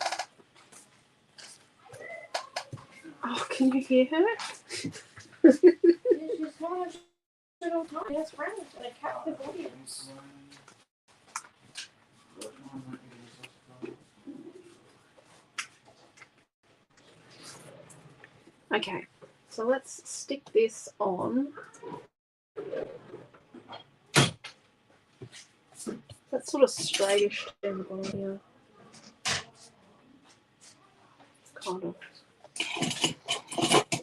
Oh, can you hear her? It's just one of little best friends and a captive audience. Okay, so let's stick this on. That's sort of straightish down the bottom here. Kind of.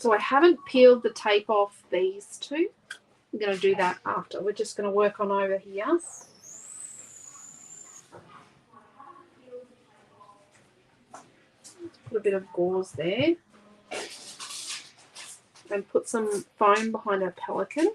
So I haven't peeled the tape off these two. I'm going to do that after. We're just going to work on over here. put a bit of gauze there. And put some foam behind our pelican.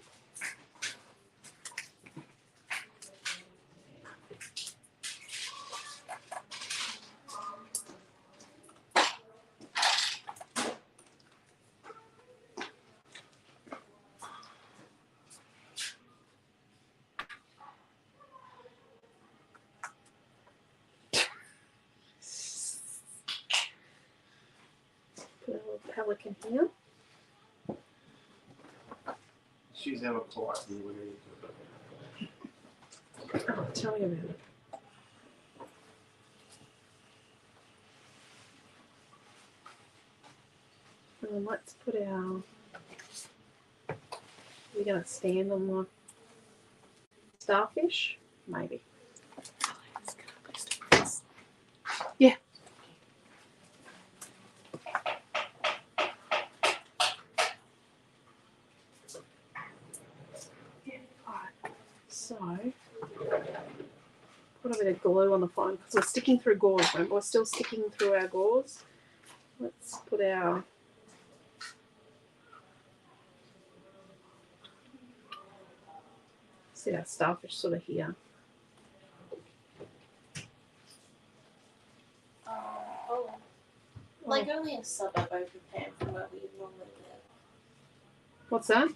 Put a little pelican here. She's ever quiet. Oh, tell me about it. And then let's put our. We're going to stand on the starfish? Maybe. Yeah. Alright, so put a bit of glue on the phone because we're sticking through gauze. Remember, we're still sticking through our gauze. Let's put our see our starfish sort of here. Like only a suburb over Pam from where we normally live. What's that?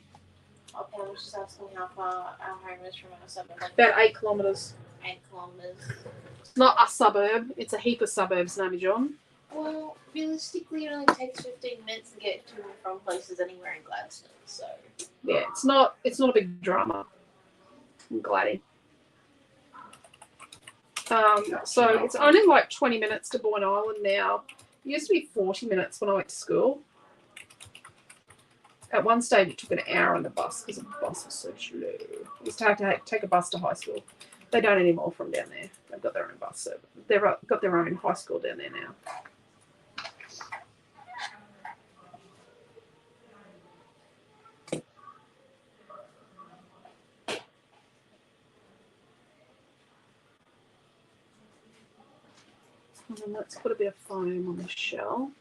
Oh, Pam was just asking how far our home is from our suburb. Like About 8 kilometres. 8 kilometres. It's not a suburb, it's a heap of suburbs, Naomi John. Well, realistically, it only takes 15 minutes to get to and from places anywhere in Gladstone, so. Yeah, it's not a big drama. I'm glad. So it's only like 20 minutes to Boyne Island now. It used to be 40 minutes when I went to school. At one stage, it took an hour on the bus because the bus was so slow. I used to have to take a bus to high school. They don't anymore from down there. They've got their own bus. So they've got their own high school down there now. And then let's put a bit of foam on the shell.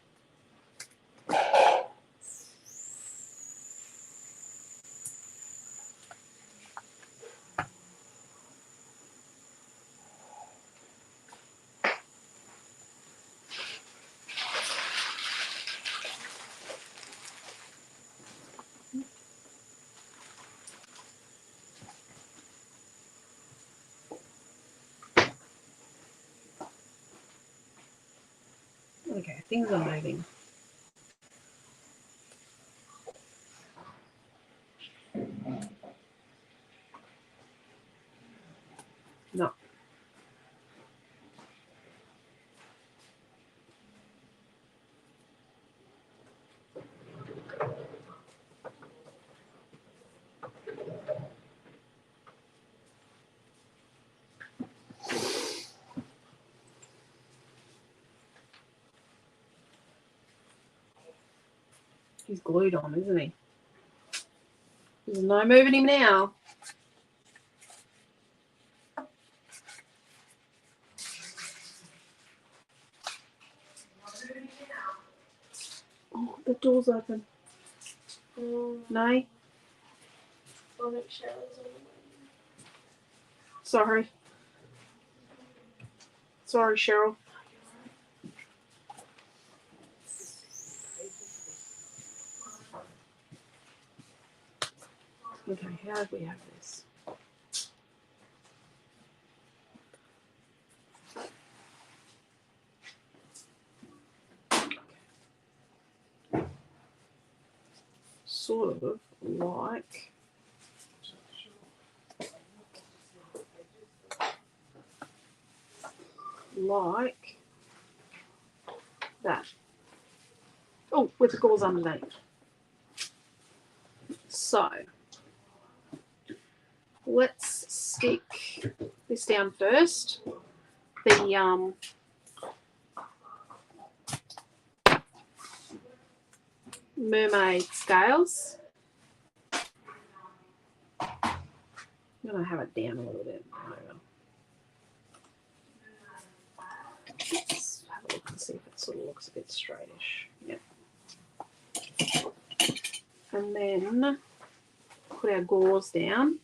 Okay, things are moving. No. He's glued on, isn't he? There's no moving him now. Oh, the door's open. No? I'll make sure it's on the way. Sorry. Sorry, Cheryl. Okay, how do we have this? Sort of like that. Oh, with the gauze underneath. So let's stick this down first. The Mermaid scales. I'm gonna have it down a little bit. Let's have a look and see if it sort of looks a bit straightish. Yep. And then put our gauze down.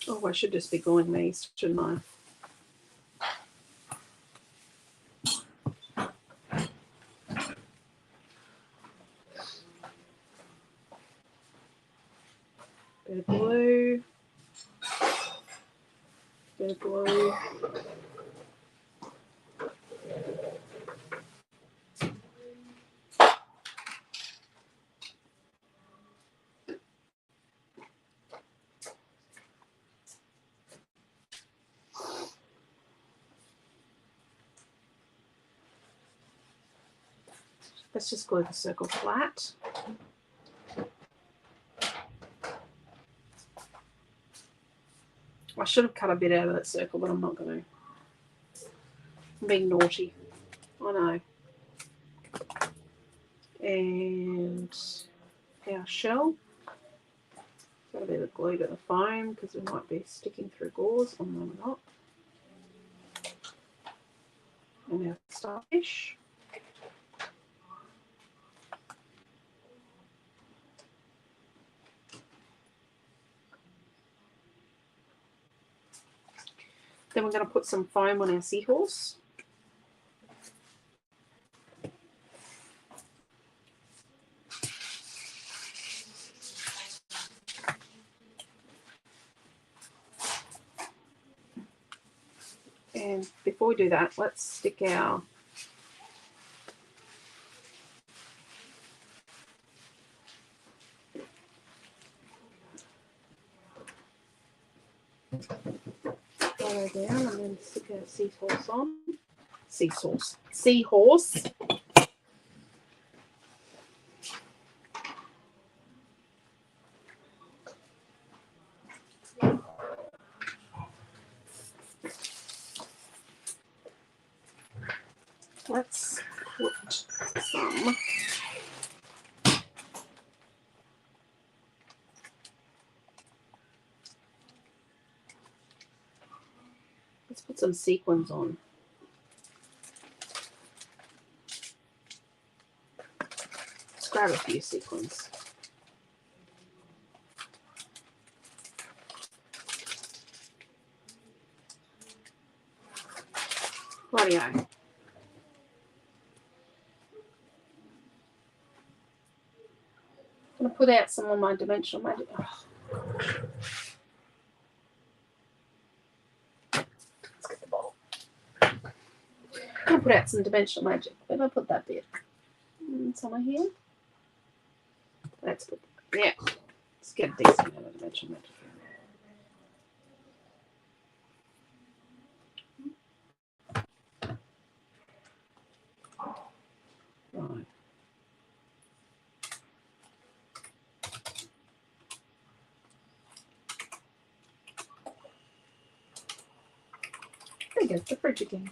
Oh, I should just be gluing these, shouldn't I? Bit of glue. Bit of glue. Let's just glue the circle flat. I should have cut a bit out of that circle, but I'm not going to. I'm being naughty. I know. And our shell. Got a bit of glue to the foam because we might be sticking through gauze. Oh, no, we're not. And our starfish. Then we're going to put some foam on our seahorse. And before we do that, let's stick our color down and then stick our seahorse on. Seahorse. Let's put some sequins on. Let's grab a few sequins. Rightio. I'm going to put out some of my dimensional magic. Oh, let's get the bottle. I'm going to put out some dimensional magic. Where did I put that bit? Somewhere here. Let's put, yeah. Let's get a decent amount of dimensional magic. Right. There goes the fridge again.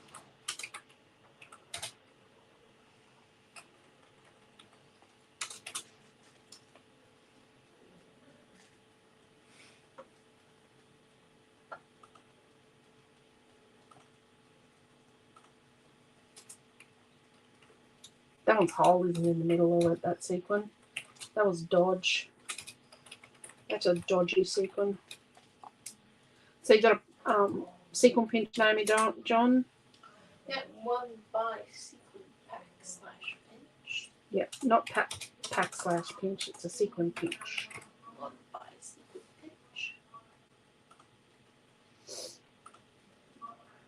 That one's hole isn't in the middle of it, that sequin. That was dodge. That's a dodgy sequin. So you got a sequin pinch, Naomi, John? Yeah, one by sequin pack slash pinch. Yeah, not pack slash pinch, it's a sequin pinch. One by sequin pinch.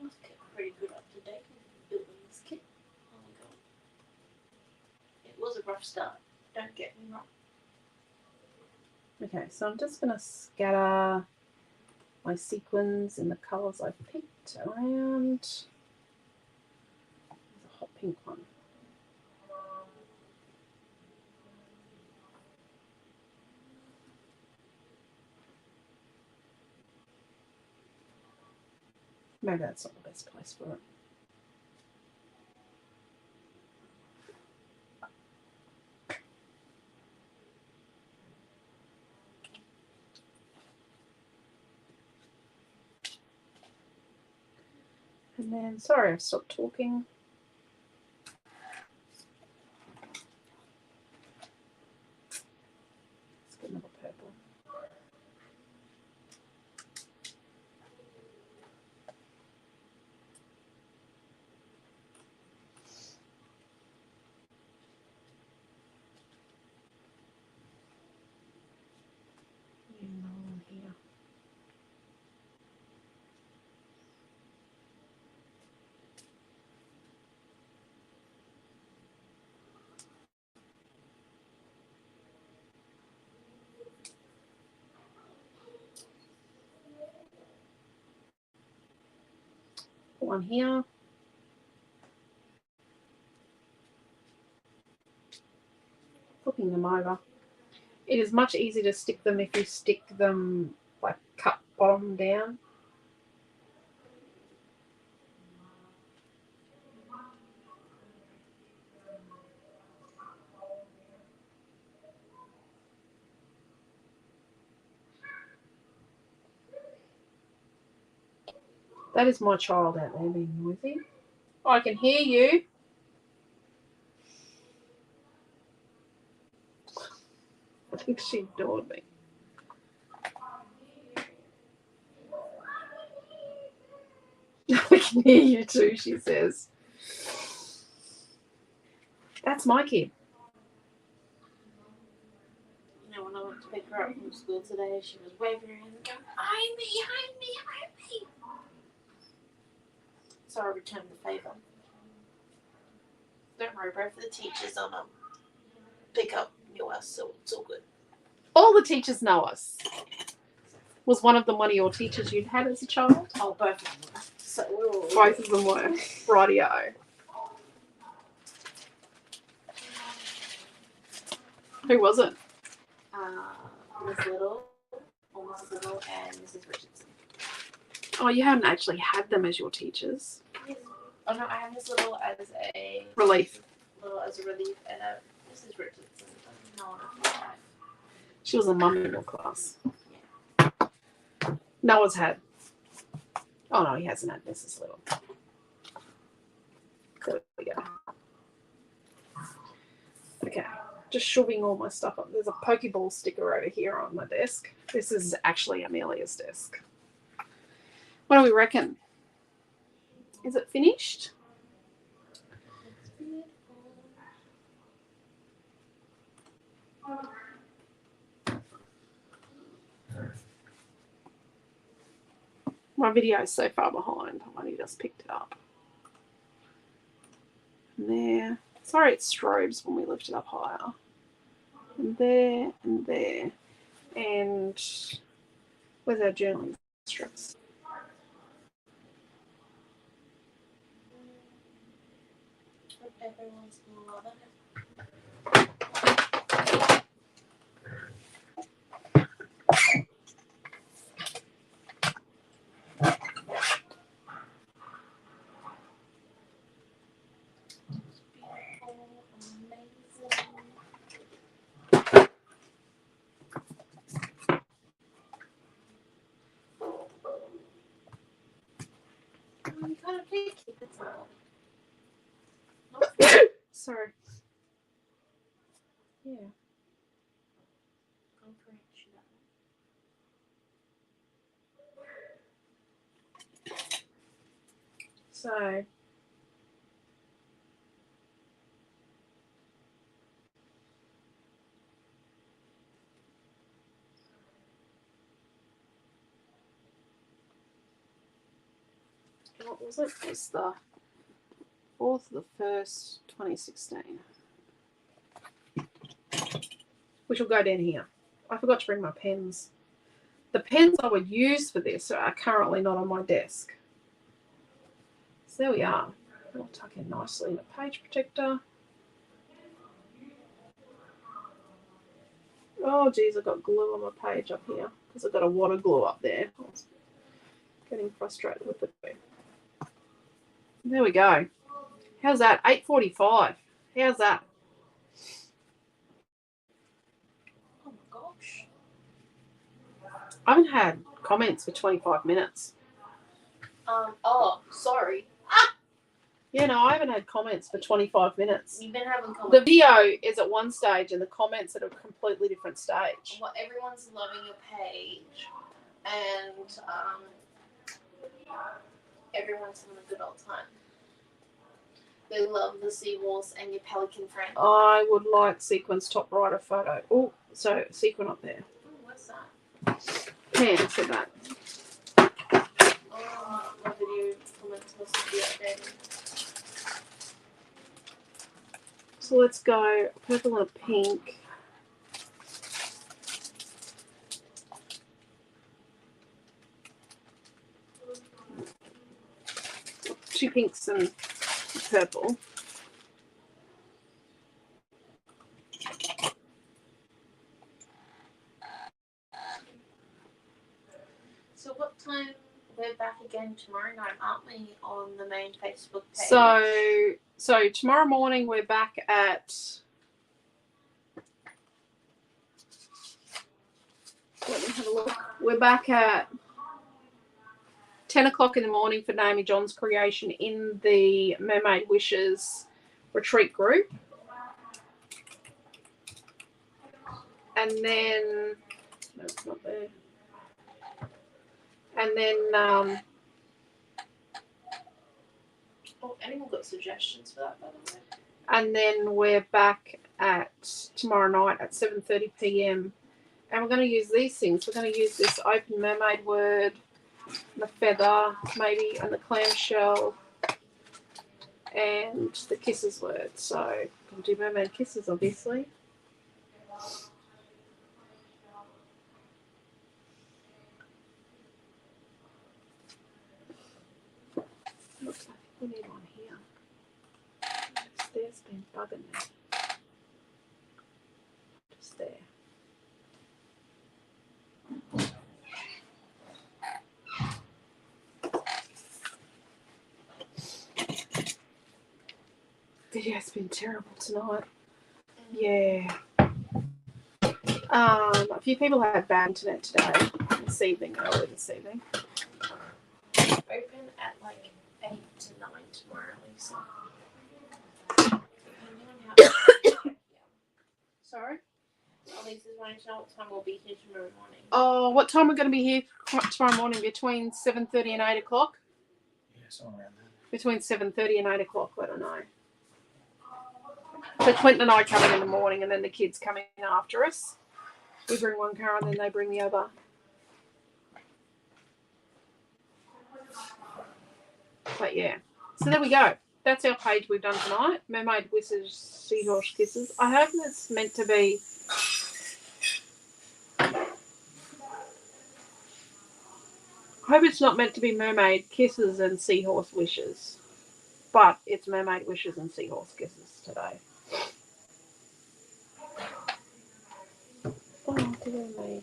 Let's get pretty good up to date with building this kit. Oh my god. It was a rough start, don't get me wrong. Okay, so I'm just going to scatter my sequins in the colours I've picked around. There's a hot pink one. Maybe that's not the best place for it. And then, sorry, I've stopped talking. Let's get another purple. Yeah, no one here. One here. Flipping them over. It is much easier to stick them if you stick them like cut bottom down. That is my child out there being noisy. I can hear you. I think she ignored me. I can hear you too, she says. That's my kid. You know, when I went to pick her up from school today, she was waving her hand and going, "Hide me, hide me, hide me." So I returned the favour. Don't worry, both of the teachers on pick up your ass, so it's all good. All the teachers know us. Was one of them one of your teachers you'd had as a child? Oh, both of them. So we're all Both of them were. Rightio. Who was it? Miss Little, or Mrs. Little, and Mrs. Richardson. Oh, you haven't actually had them as your teachers. Yes. Oh no, I have Miss Little as a Relief. relief, and Mrs. Richardson. No, not She was a mum in your class. Noah's had. Oh no, he hasn't had Mrs. Little. There we go. Okay, just shoving all my stuff up. There's a Pokeball sticker over here on my desk. This is actually Amelia's desk. What do we reckon? Is it finished? My video is so far behind. I've only just picked it up. And there. Sorry, it strobes when we lift it up higher. And there, and there. And where's our journaling strips? everyone's mother. You kind of picky, that's all. Sorry. Yeah. I'll correct you that one. So what was it? It was the 4th of the 1st, 2016. Which will go down here. I forgot to bring my pens. The pens I would use for this are currently not on my desk. So there we are. I'll tuck in nicely in a page protector. Oh geez, I've got glue on my page up here because I've got a wad of glue up there. I was getting frustrated with the glue. There we go. How's that? 8:45. How's that? Oh my gosh. I haven't had comments for 25 minutes. Oh, sorry. Yeah, no, I haven't had comments for 25 minutes. You've been having The comments. video is at one stage and the comments at a completely different stage. Well, everyone's loving your page, and everyone's having a good old time. They love the seahorse and your pelican friend. I would like sequence top right of photo. Oh, so sequin up there. Ooh, what's that? Yeah, so that. Oh, my video comments must be updated. So let's go purple and a pink. Two pinks and purple. So what time we're back again tomorrow night, aren't we, on the main Facebook page? So tomorrow morning we're back at. Let me have a look. We're back at 10 o'clock in the morning for Naomi John's creation in the Mermaid Wishes retreat group. And then, no, it's not there. And then, Oh, anyone got suggestions for that, by the way? and then we're back at tomorrow night at 7:30 p.m. And we're going to use these things. We're going to use this open mermaid word, the feather, maybe, and the clamshell, and the kisses word. So we'll do mermaid kisses, obviously. Looks like we need one here. There's been bugging me. Just there. Video's been terrible tonight. Yeah. A few people had bad internet today, early this evening. Open at like 8 to 9 tomorrow, Lisa. Depending on how. Sorry? Lisa's wanting to know what time we'll be here tomorrow morning. Oh, what time we're going to be here tomorrow morning? Between 7:30 and 8 o'clock? Yeah, somewhere around there. Between 7:30 and 8 o'clock, let her know. So Quentin and I come in the morning and then the kids come in after us. We bring one car and then they bring the other. But yeah. So there we go. That's our page we've done tonight. Mermaid Wishes, Seahorse Kisses. I hope it's meant to be... I hope it's not meant to be Mermaid Kisses and Seahorse Wishes. But it's Mermaid Wishes and Seahorse Kisses today. Oh, dear me.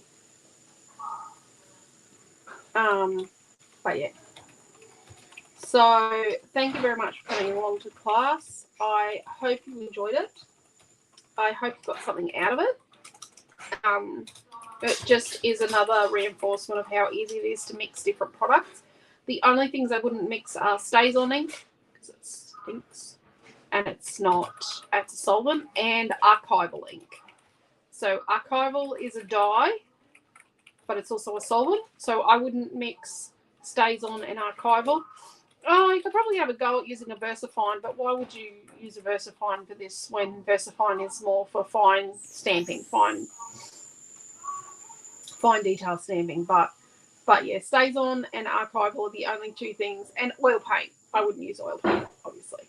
But yeah. So thank you very much for coming along to class. I hope you enjoyed it. I hope you got something out of it. It just is another reinforcement of how easy it is to mix different products. The only things I wouldn't mix are Stays-On ink, because it stinks, and it's a solvent, and archival ink. So archival is a dye, but it's also a solvent. So I wouldn't mix Stays-On and archival. Oh, you could probably have a go at using a VersaFine, but why would you use a VersaFine for this when VersaFine is more for fine stamping, fine detail stamping? But yeah, Stays-On and archival are the only two things, and oil paint. I wouldn't use oil paint, obviously,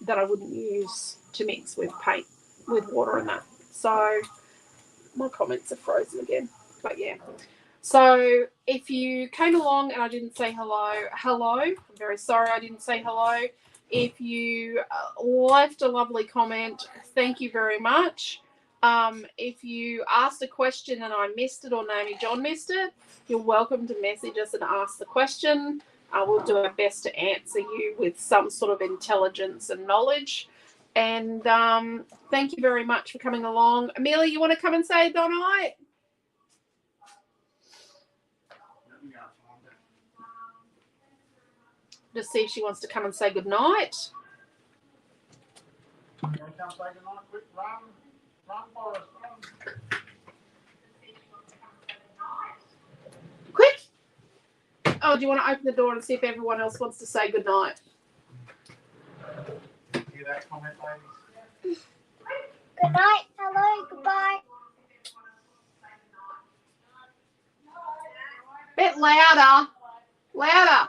that I wouldn't use to mix with paint, with water and that. So my comments are frozen again, but yeah. So if you came along and I didn't say hello, I'm very sorry I didn't say hello. If you left a lovely comment, thank you very much. If you asked a question and I missed it or Naomi John missed it, you're welcome to message us and ask the question. We'll do our best to answer you with some sort of intelligence and knowledge. And thank you very much for coming along. Amelia, you want to come and say good night? Just see if she wants to come and say good night. come say goodnight, quick, run for us, run. Quick! Oh, do you want to open the door and see if everyone else wants to say goodnight? Hear that comment, ladies? Good night, hello, goodbye. Bit louder. Louder.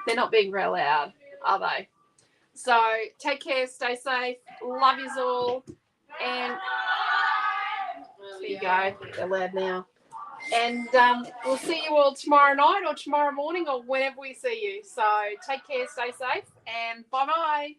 They're not being real loud, are they? So take care, stay safe, love yous all, and there you go. They're loud now. And we'll see you all tomorrow night or tomorrow morning or whenever we see you. So take care, stay safe, and bye-bye.